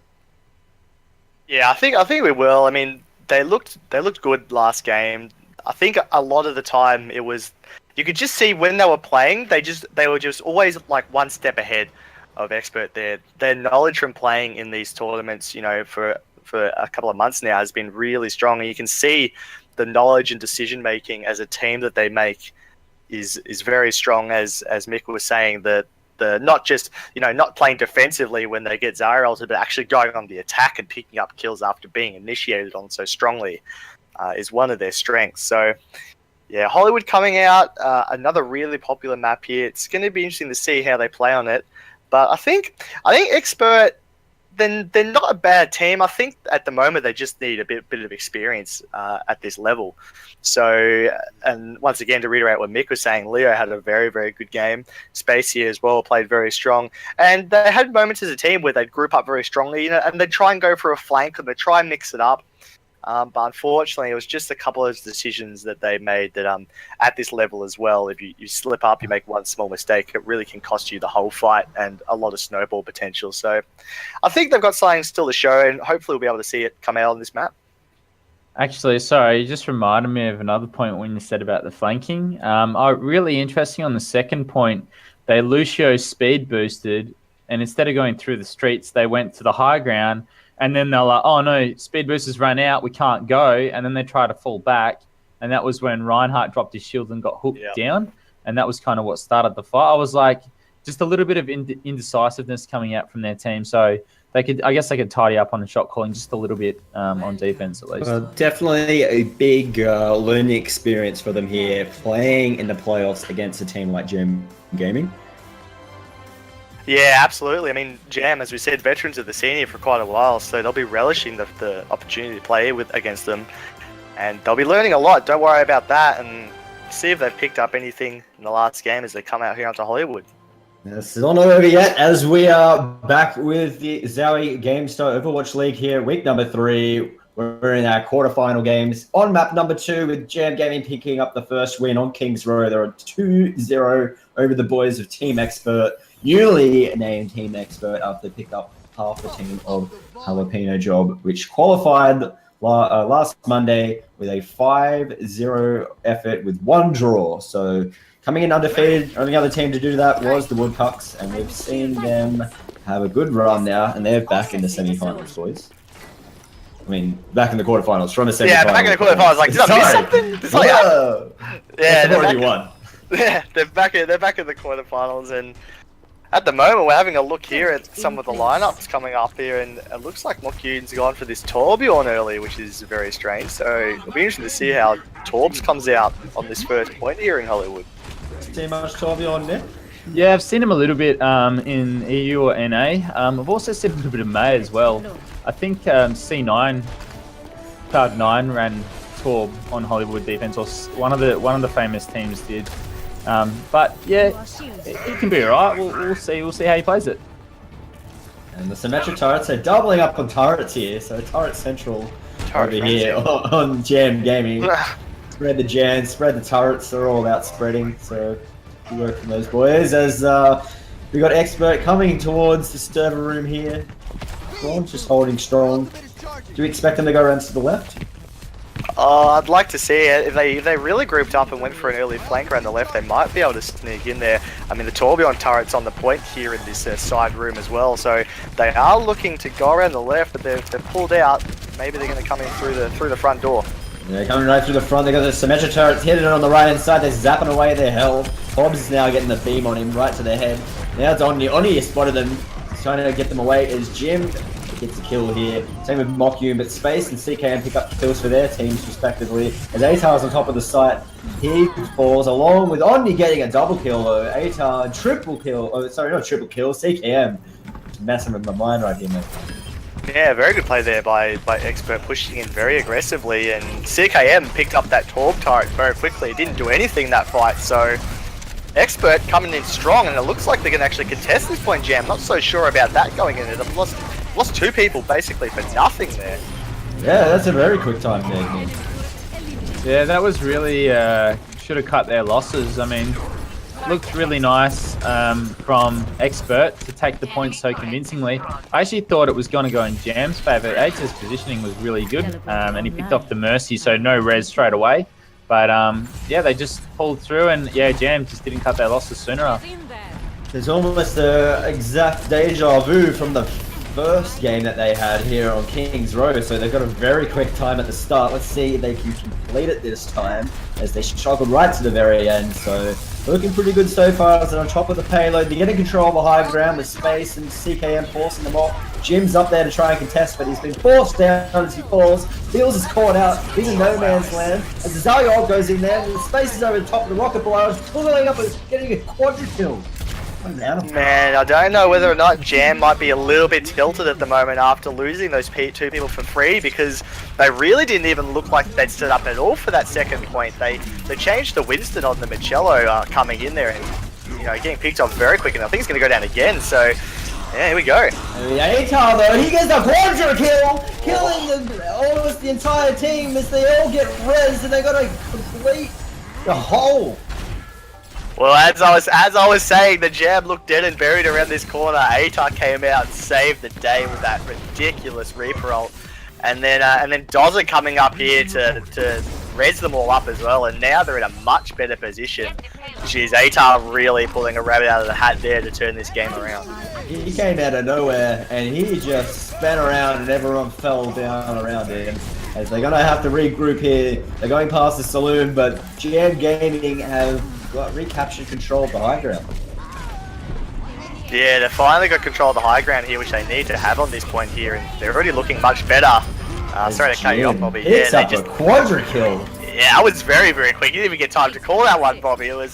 Speaker 3: Yeah, I think we will. I mean, they looked good last game. I think a lot of the time it was, you could just see when they were playing, they were just always like one step ahead of Expert. Their knowledge from playing in these tournaments, you know, for a couple of months now has been really strong, and you can see the knowledge and decision making as a team that they make is very strong. As Mick was saying, that the not just, you know, not playing defensively when they get Zarya ulted, but actually going on the attack and picking up kills after being initiated on so strongly is one of their strengths. So yeah, Hollywood coming out, another really popular map here. It's going to be interesting to see how they play on it. But I think Expert, then they're not a bad team. I think at the moment they just need a bit of experience at this level. So, and once again, to reiterate what Mick was saying, Leo had a very, very good game. Space here as well played very strong. And they had moments as a team where they'd group up very strongly, you know, and they'd try and go for a flank and they'd try and mix it up. But unfortunately, it was just a couple of decisions that they made that at this level as well, if you slip up, you make one small mistake, it really can cost you the whole fight and a lot of snowball potential. So I think they've got something still to show, and hopefully we'll be able to see it come out on this map.
Speaker 4: Actually, sorry, you just reminded me of another point when you said about the flanking. Really interesting on the second point, they Lucio speed boosted, and instead of going through the streets, they went to the high ground. And then they're like, oh no, speed boosters ran out, we can't go. And then they try to fall back. And that was when Reinhardt dropped his shield and got hooked down. And that was kind of what started the fight. I was like, just a little bit of indecisiveness coming out from their team. So I guess they could tidy up on the shot calling just a little bit on defense at least.
Speaker 1: Definitely a big learning experience for them here, playing in the playoffs against a team like Jam Gaming.
Speaker 3: Yeah, absolutely. I mean, Jam, as we said, veterans of the scene here for quite a while, so they'll be relishing the opportunity to play against them, and they'll be learning a lot. Don't worry about that, and see if they've picked up anything in the last game as they come out here onto Hollywood.
Speaker 1: This is not over yet, as we are back with the ZOWIE GameStar Overwatch League here, week number 3. We're in our quarterfinal games on map number 2 with Jam Gaming picking up the first win on Kings Row. They're 2-0 over the boys of Team Expert, newly named Team Expert after they picked up half the team of Jalapeno Job, which qualified last Monday with a 5-0 effort with 1 draw. So coming in undefeated, only other team to do that was the Woodcocks, and we've seen them have a good run now, and they're back in the semi-finals, boys. I mean, back in the quarterfinals, from the semi-finals.
Speaker 3: Yeah, back in the quarterfinals. Like, did I miss something? It's like,
Speaker 1: yeah, they've already won.
Speaker 3: Yeah, they're back in the quarterfinals, and at the moment we're having a look here at some of the lineups coming up here, and it looks like Mokyun's gone for this Torbjorn early, which is very strange. So it'll be interesting to see how Torbs comes out on this first point here in Hollywood.
Speaker 1: See much Torbjorn there?
Speaker 4: Yeah, I've seen him a little bit in EU or NA. I've also seen a little bit of May as well. I think C9, Cloud9 ran Torb on Hollywood defense, or one of the famous teams did. But yeah, it can be alright. We'll see. We'll see how he plays it.
Speaker 1: And the symmetric turrets are doubling up on turrets here. So turret central over here on Jam Gaming. Spread the jams, spread the turrets. They're all about spreading. So Good work from those boys as we got Expert coming towards the server room here. Kron's just holding strong. Do we expect them to go around to the left?
Speaker 3: I'd like to see it. If they really grouped up and went for an early flank around the left, they might be able to sneak in there. I mean, the Tourbillon turret's on the point here in this side room as well, so they are looking to go around the left, but they're pulled out. Maybe they're going to come in through the front door.
Speaker 1: Yeah, coming right through the front. They got the Symmetra turrets hitting it on the right hand side. They're zapping away their health. Hobbs is now getting the beam on him right to their head. Now it's Oni. Oni has spotted them. He's trying to get them away. As Jim gets a kill here. Same with Mokyun, but Space and CKM pick up kills for their teams respectively. As Atar's on top of the site, he falls along with Oni getting a double kill though. Atar triple kill. Oh, sorry, not triple kill. CKM messing with my mind right here, man.
Speaker 3: Yeah, very good play there by Expert, pushing in very aggressively, and CKM picked up that Torb turret very quickly. It didn't do anything in that fight, so Expert coming in strong, and it looks like they can actually contest this point, Jam. Not so sure about that going in. They've lost two people basically for nothing there.
Speaker 1: Yeah, that's a very quick time there.
Speaker 4: Yeah, that was really should have cut their losses. I mean, looked really nice from Expert to take the points so convincingly. I actually thought it was going to go in Jam's favour. Atar's positioning was really good, and he picked off the Mercy, so no res straight away. But yeah, they just pulled through, and yeah, Jam just didn't cut their losses sooner.
Speaker 1: There's almost the exact deja vu from the first game that they had here on King's Row, so they've got a very quick time at the start. Let's see if they can complete it this time, as they struggled right to the very end. So they're looking pretty good so far, as they're on top of the payload. They're getting control of the high ground with Space and CKM forcing them off. Jim's up there to try and contest, but he's been forced down as he falls. Feels is caught out. He's in no man's land. As the ZOWIE ult goes in there, and Space is over the top of the rocket below, pulling up and getting a quadra kill.
Speaker 3: Man, I don't know whether or not Jam might be a little bit tilted at the moment after losing those two people for free, because they really didn't even look like they'd stood up at all for that second point. They changed the Winston on the Michello coming in there, and getting picked off very quick, and I think it's going to go down again. So yeah, here we go.
Speaker 1: Atar though, he gets the quadra kill, killing almost the entire team as they all get res, and they got to complete the whole.
Speaker 3: Well, as I was saying, the Jam looked dead and buried around this corner. Atar came out and saved the day with that ridiculous Reaper ult, and then Dozer coming up here to res them all up as well. And now they're in a much better position. Jeez, Atar really pulling a rabbit out of the hat there to turn this game around.
Speaker 1: He came out of nowhere and he just spun around and everyone fell down around him. As they're gonna have to regroup here. They're going past the saloon, but Jam Gaming have recaptured control of the high ground.
Speaker 3: Yeah, they finally got control of the high ground here, which they need to have on this point here, and they're already looking much better. Sorry to cut you off, Bobby.
Speaker 1: Yeah, they just a quadra kill.
Speaker 3: Yeah, that was very, very quick. You didn't even get time to call that one, Bobby. It was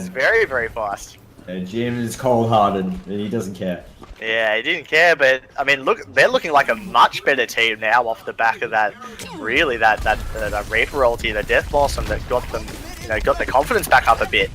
Speaker 3: very, very fast.
Speaker 1: Jim is cold-hearted, and he doesn't care.
Speaker 3: Yeah, he didn't care, but I mean, look, they're looking like a much better team now off the back of that. Really, that Reaper ulti, the Death Blossom that got them, got their confidence back up a bit.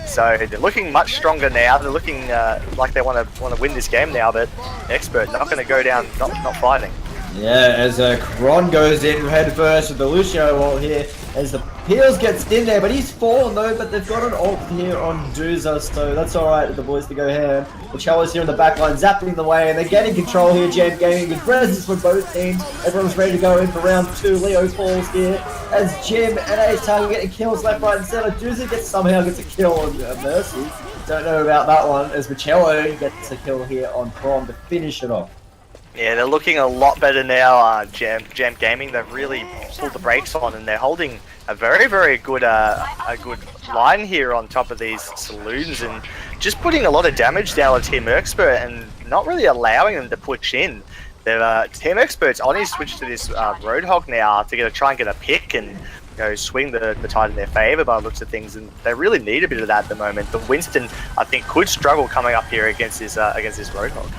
Speaker 3: So they're looking much stronger now. They're looking like they want to win this game now, but Expert not going to go down, not fighting.
Speaker 1: Yeah, as Kron goes in head first with the Lucio ult here, as the Peels gets in there, but he's fallen though, but they've got an ult here on Dooza, so that's alright with the boys to go ham. The Cello's here in the back line, zapping the way, and they're getting control here. Jam Gaming with presence from both teams. Everyone's ready to go in for round 2. Leo falls here, as Jim and Atar getting kills left, right, and center. Dooza somehow gets a kill on Mercy. Don't know about that one, as Michello gets a kill here on Kron to finish it off.
Speaker 3: Yeah, they're looking a lot better now, Jam Gaming. They've really pulled the brakes on, and they're holding a very, very good line here on top of these saloons, and just putting a lot of damage down on Team Expert and not really allowing them to push in. Team Expert's on his switch to this Roadhog now to try and get a pick and swing the tide in their favour by the looks of things, and they really need a bit of that at the moment. But Winston, I think, could struggle coming up here against this Roadhog.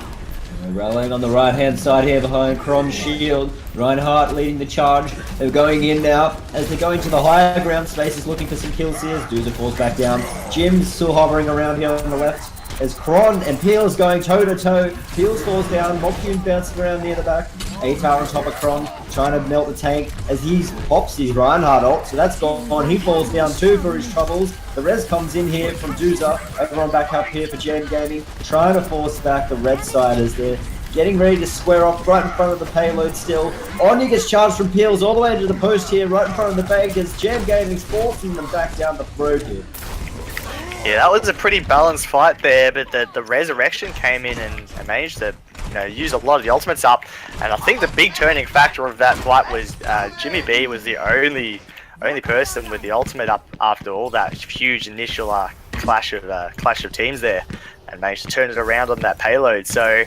Speaker 1: Rallying on the right-hand side here behind Kron's shield. Reinhardt leading the charge. They're going in now as they're going to the higher ground spaces looking for some kills here. Dooza falls back down. Jim's still hovering around here on the left. As Kron and Peels going toe-to-toe. Peels falls down. Mokyun bouncing around near the back. Atar on top of Kron. trying to melt the tank as he pops his Reinhardt ult, so that's gone. He falls down too for his troubles. The res comes in here from Doozer. Everyone back up here for Jam Gaming, trying to force back the red side as they're getting ready to square off right in front of the payload still. Oni gets charged from Peels all the way into the post here, right in front of the bank as Jam Gaming's forcing them back down the road here.
Speaker 3: Yeah, that was a pretty balanced fight there, but the Resurrection came in and managed to use a lot of the ultimates up. And I think the big turning factor of that fight was Jimmy B was the only person with the ultimate up after all that huge initial clash of teams there, and managed to turn it around on that payload. So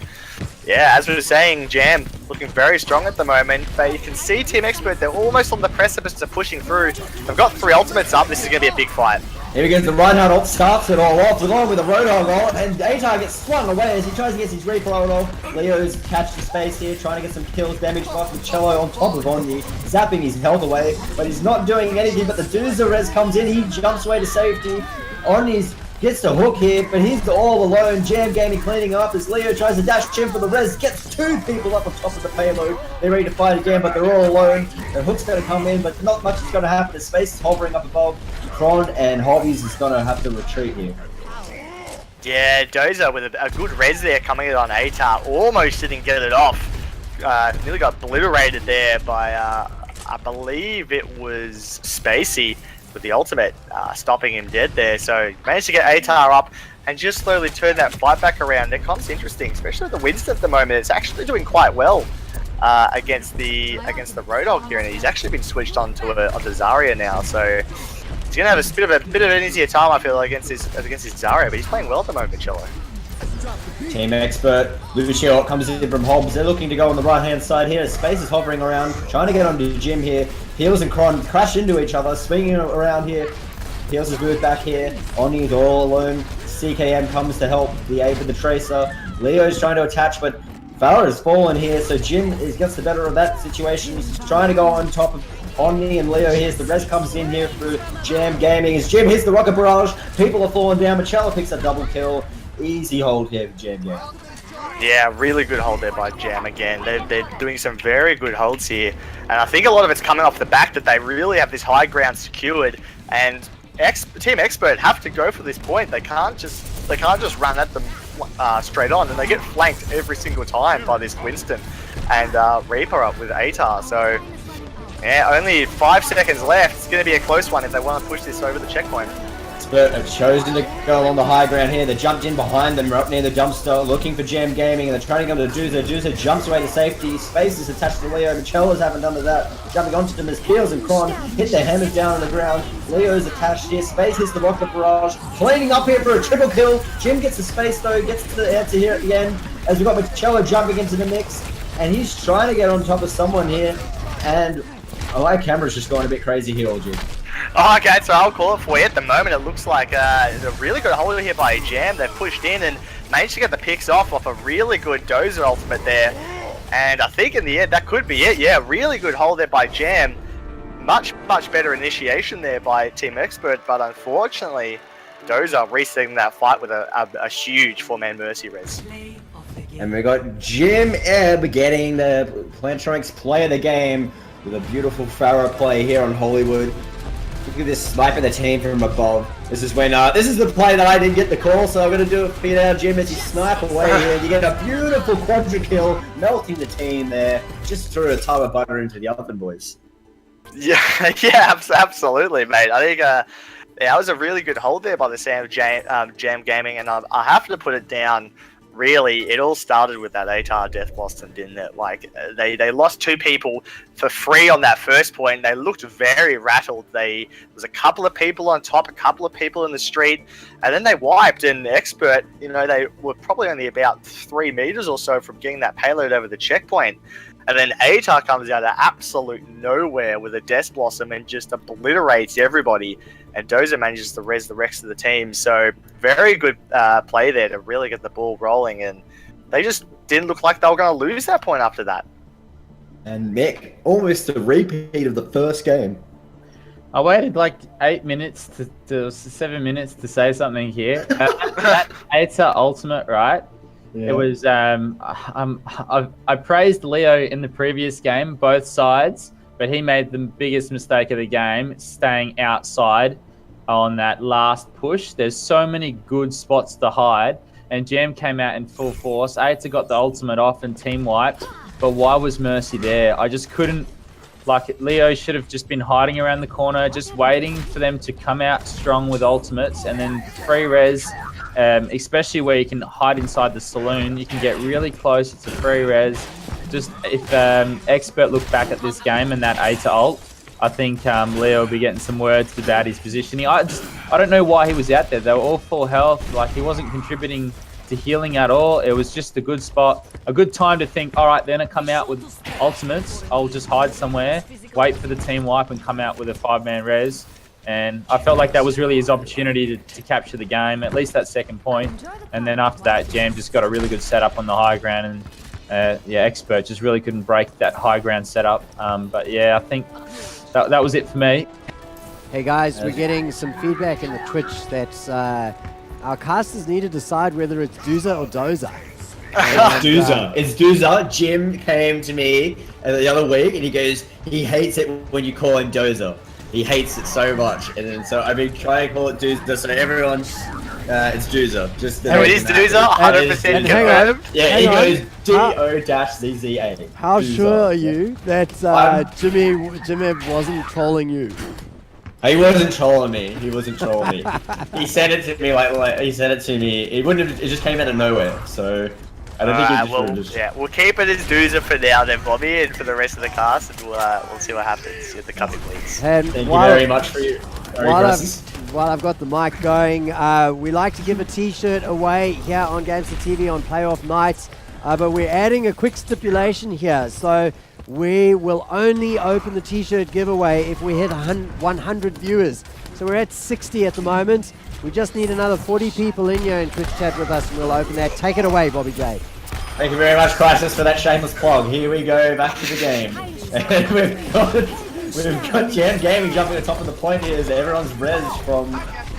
Speaker 3: yeah, as we were saying, Jam looking very strong at the moment, but you can see Team Expert, they're almost on the precipice of pushing through. They've got 3 ultimates up. This is going to be a big fight.
Speaker 1: Here he goes, the Reinhardt ult starts it all off, along with the Roadhog ult, and Atar gets swung away as he tries to get his Reaper ult off. Leo's catched the space here, trying to get some kills, damage off with Cello on top of Onyi, zapping his health away, but he's not doing anything, but the Doozer res comes in, he jumps away to safety. Onyi's gets the hook here, but he's all alone. Jam Gaming cleaning up as Leo tries to dash in for the res, gets 2 people up on top of the payload. They're ready to fight again, but they're all alone. The hook's going to come in, but not much is going to happen. The space is hovering up above. Kron and Hobbies is going to have to retreat here.
Speaker 3: Yeah, Dozer with a good res there coming in on Atar. Almost didn't get it off. Nearly got obliterated there by, I believe it was Spacey with the ultimate, stopping him dead there. So managed to get Atar up and just slowly turn that fight back around. It becomes interesting, especially the Winston at the moment. It's actually doing quite well against the Roadhog here, and he's actually been switched onto Zarya now. So he's gonna have a bit of an easier time, I feel, against his Zarya, but he's playing well at the moment, Cello.
Speaker 1: Team Expert, Lucio comes in from Hobbs. They're looking to go on the right-hand side here. Space is hovering around, trying to get onto Jim here. Peels and Kron crash into each other, swinging around here. Peels is moved back here. Oni is all alone. CKM comes to help the aid with the Tracer. Leo's trying to attach, but Farah has fallen here, so Jim gets the better of that situation. He's trying to go on top of Omni and Leo here. The res comes in here through Jam Gaming as Jim hits the rocket barrage. People are falling down. Machella picks a double kill. Easy hold here for Jam Gaming.
Speaker 3: Yeah, really good hold there by Jam again. They're doing some very good holds here, and I think a lot of it's coming off the back that they really have this high ground secured, and Team Expert have to go for this point. They can't just run at them straight on, and they get flanked every single time by this Winston and Reaper up with Atar. So yeah, only 5 seconds left. It's going to be a close one if they want to push this over the checkpoint.
Speaker 1: Expert have chosen to go along the high ground here. They jumped in behind them, right up near the dumpster, looking for Jam Gaming, and they're trying to go to Doozer. Doozer jumps away to safety. Space is attached to Leo. Michella's haven't done that. Jumping onto them as Peels and Kron hit their hammers down on the ground. Leo's attached here. Space hits the rocket barrage. Flaming up here for a triple kill. Jim gets the space though, gets to the answer here at the end. As we've got Michella jumping into the mix, and he's trying to get on top of someone here. And my camera's just going a bit crazy here, OG.
Speaker 3: Oh, okay, so I'll call it for you. At the moment, it looks like it's a really good hold here by Jam. They've pushed in and managed to get the picks off a really good Dozer ultimate there. And I think in the end, that could be it. Yeah, really good hold there by Jam. Much better initiation there by Team Expert, but unfortunately, Dozer resetting that fight with a huge 4-man Mercy res.
Speaker 1: And we got Jim Ebb getting the plantronics play of the game with a beautiful Farah play here on Hollywood. Look at this sniping the team from above. This is when this is the play that I didn't get the call, so I'm gonna do it for you now, Jim, as you snipe away here. You get a beautiful quadra kill, melting the team there. Just threw a ton of butter into the oven, boys.
Speaker 3: Yeah, absolutely, mate. I think yeah, that was a really good hold there by the sound of Jam Gaming, and I have to put it down. Really, it all started with that Atar death blossom, didn't it? Like, they lost 2 people for free on that first point. They looked very rattled. There was a couple of people on top, a couple of people in the street, and then they wiped. And Expert, they were probably only about 3 meters or so from getting that payload over the checkpoint. And then Atar comes out of absolute nowhere with a Death Blossom and just obliterates everybody. And Dozer manages to res the rest of the team. So very good play there to really get the ball rolling. And they just didn't look like they were going to lose that point after that.
Speaker 1: And Mick, almost a repeat of the first game.
Speaker 4: I waited like 8 minutes to 7 minutes to say something here. That Atar ultimate, right? It was I praised Leo in the previous game, both sides, but he made the biggest mistake of the game, staying outside on that last push. There's so many good spots to hide, and Jam came out in full force. Aita got the ultimate off and team wiped, but why was Mercy there? I just couldn't. Like, Leo should have just been hiding around the corner, just waiting for them to come out strong with ultimates, and then free res, especially where you can hide inside the saloon. You can get really close. It's a free res. Just if Expert looked back at this game and that Aita ult, I think Leo will be getting some words about his positioning. I don't know why he was out there. They were all full health. Like, he wasn't contributing to healing at all. It was just a good spot, a good time to think, all right, then I come out with ultimates. I'll just hide somewhere, wait for the team wipe and come out with a 5-man res. And I felt like that was really his opportunity to capture the game, at least that second point. And then after that, Jam just got a really good setup on the high ground. And Expert just really couldn't break that high ground setup. But yeah, I think that was it for me.
Speaker 2: Hey guys, we're getting some feedback in the Twitch that our casters need to decide whether it's Dooza or Doza.
Speaker 1: It's Dooza. Jim came to me the other week and he goes, he hates it when you call him Doza. He hates it so much. And then so I've been trying to call it Dooza, so everyone's it's Dooza. Just
Speaker 3: it is Dooza, 100% confirmed.
Speaker 1: Yeah, he goes D-O-ZZA.
Speaker 2: How
Speaker 1: Dooza.
Speaker 2: sure are you that Jimmy wasn't trolling you?
Speaker 1: He wasn't trolling me. He wasn't trolling me. He said it to me like he said it to me. It wouldn't have, it just came out of nowhere. So I don't think he just
Speaker 3: yeah, we'll keep it as Dooza for now then, Bobby, and for the rest of the cast, and we'll see what happens in the coming weeks.
Speaker 2: And
Speaker 1: thank you very much for your
Speaker 2: while I've got the mic going, we like to give a t-shirt away here on Games of TV on playoff nights, but we're adding a quick stipulation here. So we will only open the t-shirt giveaway if we hit 100 viewers. So we're at 60 at the moment. We just need another 40 people in here in Twitch chat with us, and we'll open that. Take it away, Bobby J.
Speaker 1: Thank you very much, Crisis, for that shameless plug. Here we go, back to the game. And we've got Jam Gaming jumping at the top of the point here as everyone's res from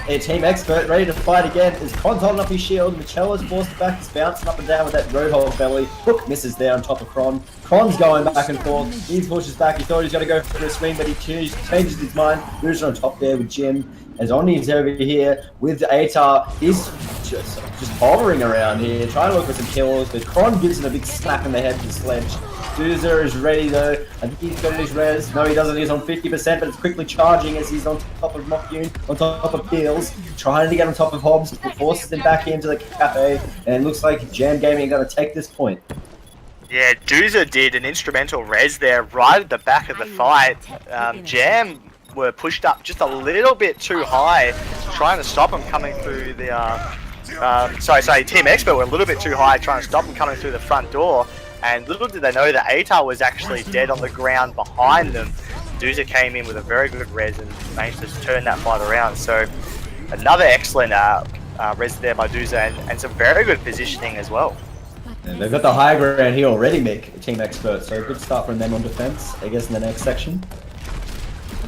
Speaker 1: a Team Expert, ready to fight again. Is Cron's holding up his shield, Michello's forced back, he's bouncing up and down with that Roadhog belly. Hook misses there on top of Cron. Cron's going back and forth, he pushes back, he thought he was going to go for a swing, but he changes his mind, moves on top there with Jim. As Omni's over here with Atar, he's just hovering around here, trying to look for some kills, but Cron gives him a big slap in the head with the sledge. Dooza is ready though. I think he's got his res. No, he doesn't. He's on 50%, but it's quickly charging as he's on top of Mokyun, on top of Peels, trying to get on top of Hobbs, forces him back into the cafe, and it looks like Jam Gaming are going to take this point.
Speaker 3: Yeah, Dooza did an instrumental res there right at the back of the fight. Jam were pushed up just a little bit too high, trying to stop him coming through the... Team Expert were a little bit too high, trying to stop him coming through the front door. And little did they know that Atar was actually dead on the ground behind them. Dooza came in with a very good res and managed to turn that fight around. So another excellent res there by Dooza and some very good positioning as well.
Speaker 1: And they've got the high ground here already, Mick, Team Expert. So a good start from them on defense, I guess, in the next section.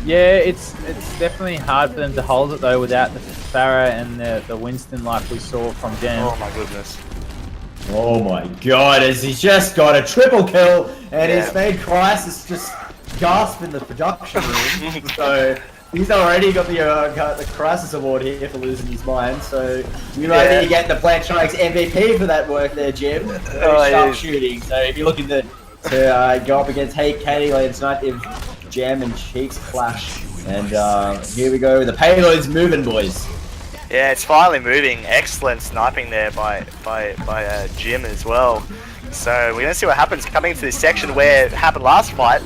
Speaker 4: Yeah, it's definitely hard for them to hold it though without the Pharah and the Winston like we saw from Jam.
Speaker 3: Oh my goodness.
Speaker 1: Oh my god, as he's just got a triple kill, and he's made Crisis just gasp in the production room. So he's already got the Crisis award here for losing his mind. So you're ready to get the Plantronics MVP for that work there, Jim. Sharp shooting. So if you're looking to go up against Katie later tonight, if Jam and Cheeks clash. And here we go, the payload's moving, boys.
Speaker 3: Yeah, it's finally moving. Excellent sniping there by Jim as well. So we're gonna see what happens coming to this section where it happened last fight.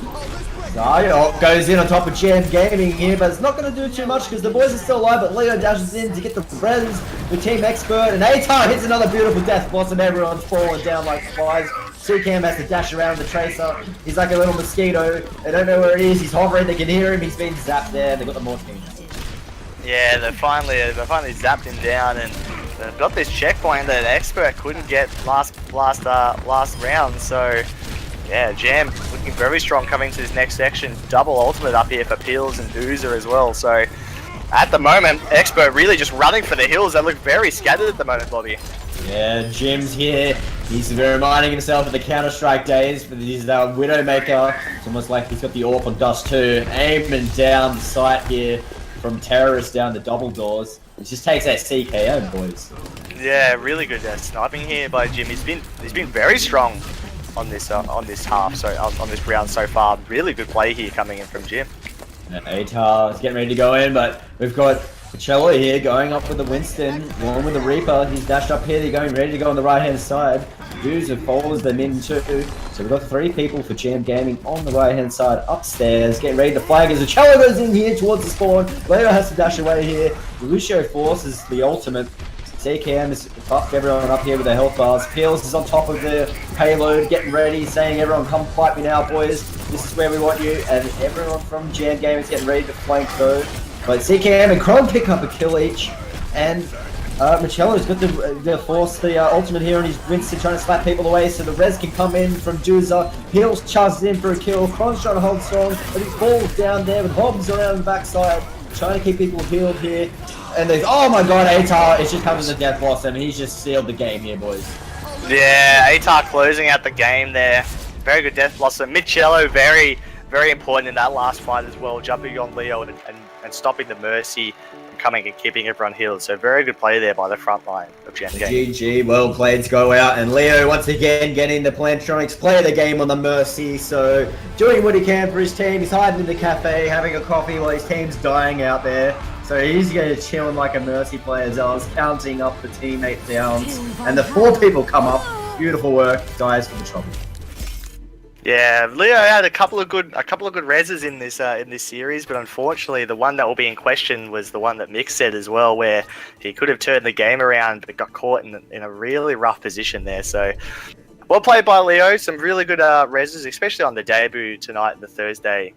Speaker 1: Zayo goes in on top of Jam Gaming here, but it's not going to do too much because the boys are still alive, but Leo dashes in to get the res with Team Expert, and Atar hits another beautiful death blossom. Everyone's falling down like flies. Sucam has to dash around the Tracer. He's like a little mosquito. They don't know where he is. He's hovering. They can hear him. He's been zapped there. They've got the Morphine.
Speaker 3: Yeah, they finally zapped him down, and they've got this checkpoint that Expert couldn't get last round. So yeah, Jam looking very strong coming to this next section. Double ultimate up here for Peels and Dooza as well. So At the moment, Expert really just running for the hills. They look very scattered at the moment, Bobby.
Speaker 1: Yeah, Jim's here. He's reminding himself of the Counter-Strike days, but he's our Widowmaker. It's almost like he's got the AWP on Dust too. Aiming down the sight here from Terrorist down the double doors. It just takes that CKM, boys.
Speaker 3: Yeah, really good sniping here by Jim. He's been very strong on this half, so on this round so far. Really good play here coming in from Jim.
Speaker 1: Atar is getting ready to go in, but we've got Cello here going up with the Winston, one with the Reaper. He's dashed up here. They're going ready to go on the right-hand side. User follows them in too. So we've got 3 people for Jam Gaming on the right-hand side upstairs. Getting ready to flag as the Cello goes in here towards the spawn. Leo has to dash away here. Lucio forces the ultimate. CKM has buffed everyone up here with their health bars. Peels is on top of the payload, getting ready, saying, everyone come fight me now, boys. This is where we want you. And everyone from Jam Gaming is getting ready to flank though. But CKM and Chrome pick up a kill each. And Michello's got the force, the ultimate here, and he's Winston trying to slap people away so the res can come in from Juza. Peels charges in for a kill. Chron's trying to hold strong, but he falls down there with Hobbs around the backside, trying to keep people healed here. And there's, oh my god, Atar is just coming to the Death Blossom. He's just sealed the game here, boys.
Speaker 3: Yeah, Atar closing out the game there. Very good Death Blossom. Michello, very, very important in that last fight as well, jumping on Leo and stopping the Mercy from coming and keeping everyone healed. So very good play there by the front line of Jam Game.
Speaker 1: GG, well played to go out. And Leo, once again, getting the Plantronics play of the game on the Mercy. So doing what he can for his team. He's hiding in the cafe, having a coffee while his team's dying out there. So he's going to chill like a Mercy player as well as counting up the teammate downs. And the 4 people come up. Beautiful work. Dies for the trouble.
Speaker 3: Yeah, Leo had a couple of good reses in this series, but unfortunately the one that will be in question was the one that Mick said as well, where he could have turned the game around but got caught in a really rough position there. So well played by Leo. Some really good reses, especially on the debut tonight in the Thursday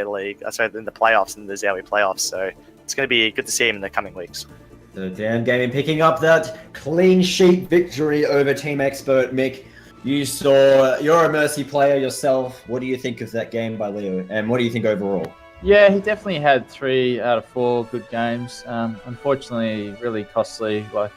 Speaker 3: league. Sorry, in the playoffs, in the ZOWIE playoffs. So it's going to be good to see him in the coming weeks.
Speaker 1: So Jam Gaming picking up that clean sheet victory over Team Expert. Mick, you're a Mercy player yourself. What do you think of that game by Leo? And what do you think overall?
Speaker 4: Yeah, he definitely had 3 out of 4 good games. Unfortunately, really costly, like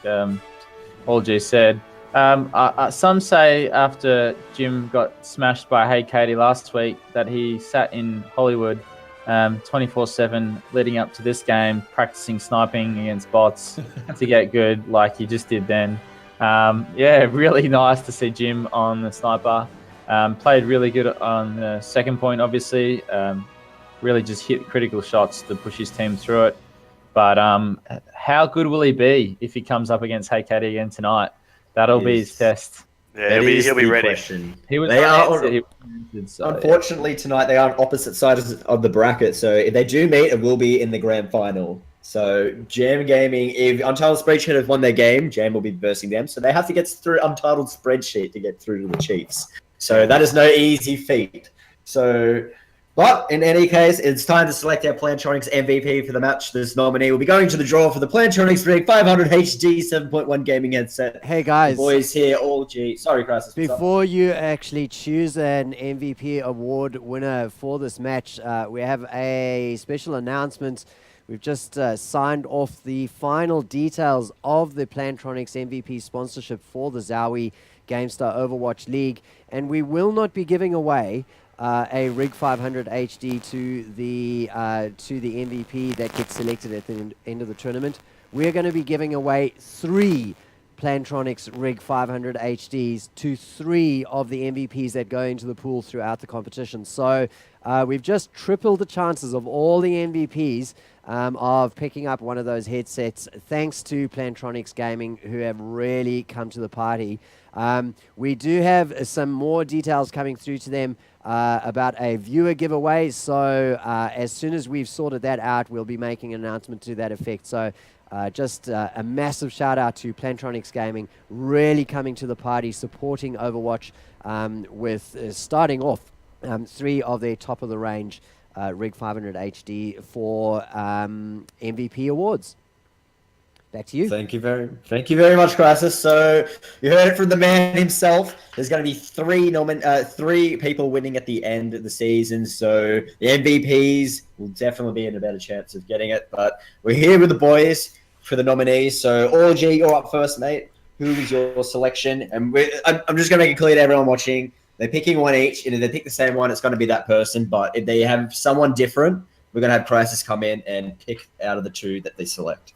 Speaker 4: All G said. Some say after Jim got smashed by Hey Katie last week that he sat in Hollywood 24/7 leading up to this game, practicing sniping against bots to get good like he just did then. Yeah, really nice to see Jim on the sniper. Played really good on the second point, obviously. Really just hit critical shots to push his team through it. But how good will he be if he comes up against Hey Katie again tonight? That'll be his test.
Speaker 3: Yeah, he'll be ready.
Speaker 4: He was
Speaker 1: unfortunately, tonight they are on opposite sides of the bracket. So if they do meet, it will be in the grand final. So Jam Gaming, if Untitled Spreadsheet have won their game, Jam will be versing them. So they have to get through Untitled Spreadsheet to get through to the Chiefs. So that is no easy feat. So, but in any case, it's time to select our Plantronics MVP for the match. This nominee will be going to the draw for the Plantronics Rig 500 HD 7.1 gaming headset.
Speaker 2: Hey guys,
Speaker 1: the boys here, all G. Sorry, Crisis.
Speaker 2: Before you actually choose an MVP award winner for this match, we have a special announcement. We've just signed off the final details of the Plantronics MVP sponsorship for the ZOWIE GameStar Overwatch League, and we will not be giving away a Rig 500 HD to the MVP that gets selected at the end of the tournament. We're going to be giving away 3 Plantronics Rig 500 HDs to 3 of the MVPs that go into the pool throughout the competition. So we've just tripled the chances of all the MVPs of picking up one of those headsets, thanks to Plantronics Gaming, who have really come to the party. We do have some more details coming through to them about a viewer giveaway. So as soon as we've sorted that out, we'll be making an announcement to that effect. So just a massive shout out to Plantronics Gaming, really coming to the party, supporting Overwatch with starting off 3 of their top of the range Rig 500 HD for MVP awards. Back to you.
Speaker 1: Thank you very much, Crisis. So you heard it from the man himself. There's going to be three people winning at the end of the season. So the MVPs will definitely be in a better chance of getting it. But we're here with the boys for the nominees. So Orgy, you're up first, mate. Who is your selection? And I'm just going to make it clear to everyone watching. They're picking one each, and if they pick the same one, it's going to be that person. But if they have someone different, we're going to have Crisis come in and pick out of the two that they select.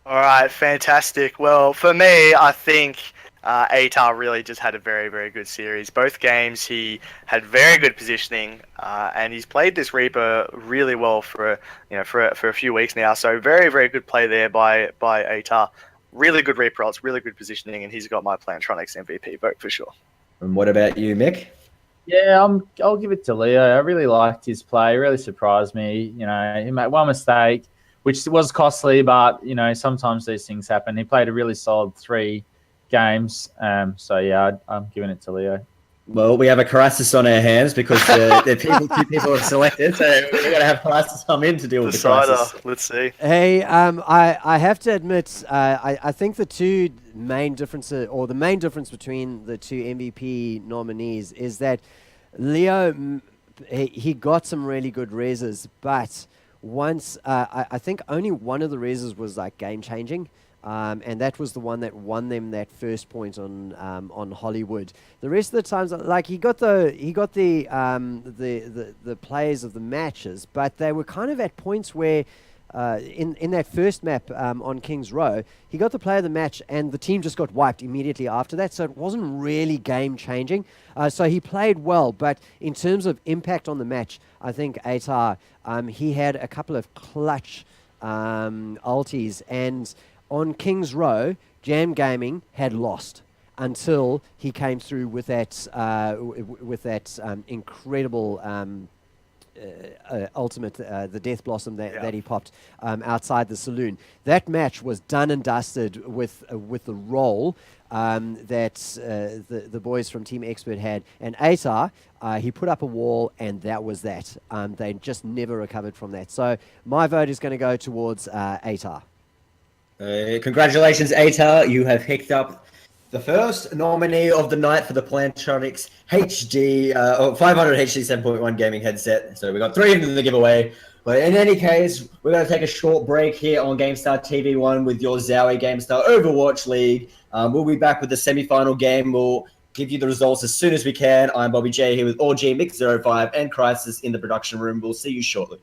Speaker 3: All right, fantastic. Well, for me, I think Atar really just had a very, very good series. Both games, he had very good positioning, and he's played this Reaper really well for a few weeks now. So very, very good play there by Atar. Really good Reaper roles, really good positioning, and he's got my Plantronics MVP vote for sure.
Speaker 1: And what about you, Mick?
Speaker 4: Yeah, I'll give it to Leo. I really liked his play. He really surprised me. You know, he made one mistake, which was costly, but, you know, sometimes these things happen. He played a really solid 3 games. So, yeah, I'm giving it to Leo.
Speaker 1: Well, we have a crisis on our hands because two people have selected, so we're going to have crisis come in to deal with the crisis.
Speaker 3: Let's see.
Speaker 2: Hey, I have to admit, I think the main difference between the two MVP nominees is that Leo, he got some really good reses, but once I think only one of the reses was like game changing. And that was the one that won them that first point on Hollywood. The rest of the times, like he got the players of the matches, but they were kind of at points where in that first map on King's Row, he got the player of the match, and the team just got wiped immediately after that. So it wasn't really game changing. So he played well, but in terms of impact on the match, I think Atar he had a couple of clutch ultis and. On King's Row, Jam Gaming had lost until he came through with that incredible ultimate, the Death Blossom that he popped outside the saloon. That match was done and dusted with the role that the boys from Team Expert had. And Atar, he put up a wall, and that was that. They just never recovered from that. So my vote is going to go towards Atar.
Speaker 1: Congratulations, Atar. You have picked up the first nominee of the night for the Plantronics HD 500 HD 7.1 gaming headset. So we got 3 in the giveaway. But in any case, we're going to take a short break here on GameStar TV1 with your ZOWIE GameStar Overwatch League. We'll be back with the semi-final game. We'll give you the results as soon as we can. I'm Bobby J here with OG Mix 05 and Crisis in the production room. We'll see you shortly.